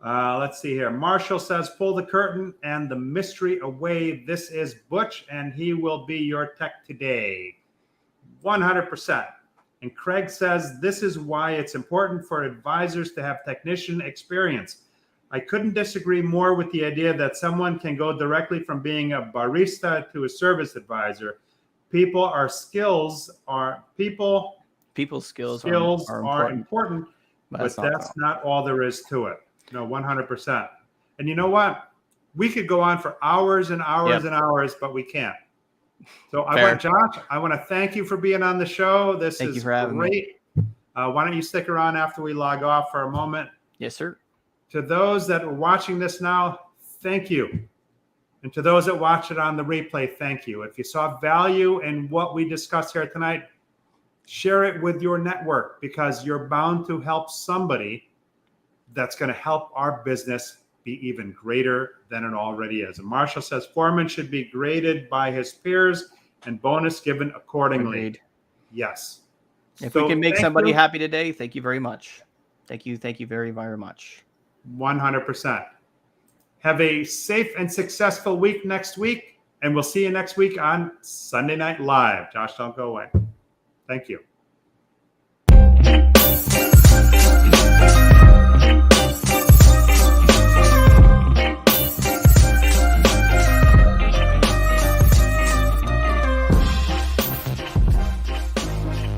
Let's see here. Marshall says, pull the curtain and the mystery away. This is Butch, and he will be your tech today. 100%. And Craig says, this is why it's important for advisors to have technician experience. I couldn't disagree more with the idea that someone can go directly from being a barista to a service advisor. People's skills are important, but that's not all there is to it. No, 100%. And you know what? We could go on for hours and hours and hours, but we can't. So Josh, I want to thank you for being on the show. This is great. Why don't you stick around after we log off for a moment? Yes, sir. To those that are watching this now, thank you. And to those that watch it on the replay, thank you. If you saw value in what we discussed here tonight, share it with your network, because you're bound to help somebody that's going to help our business be even greater than it already is. And Marshall says foreman should be graded by his peers and bonus given accordingly. Agreed. Yes. If we can make somebody happy today, thank you very much. Thank you very, very much. 100%. Have a safe and successful week next week, and we'll see you next week on Sunday Night Live. Josh, don't go away. Thank you.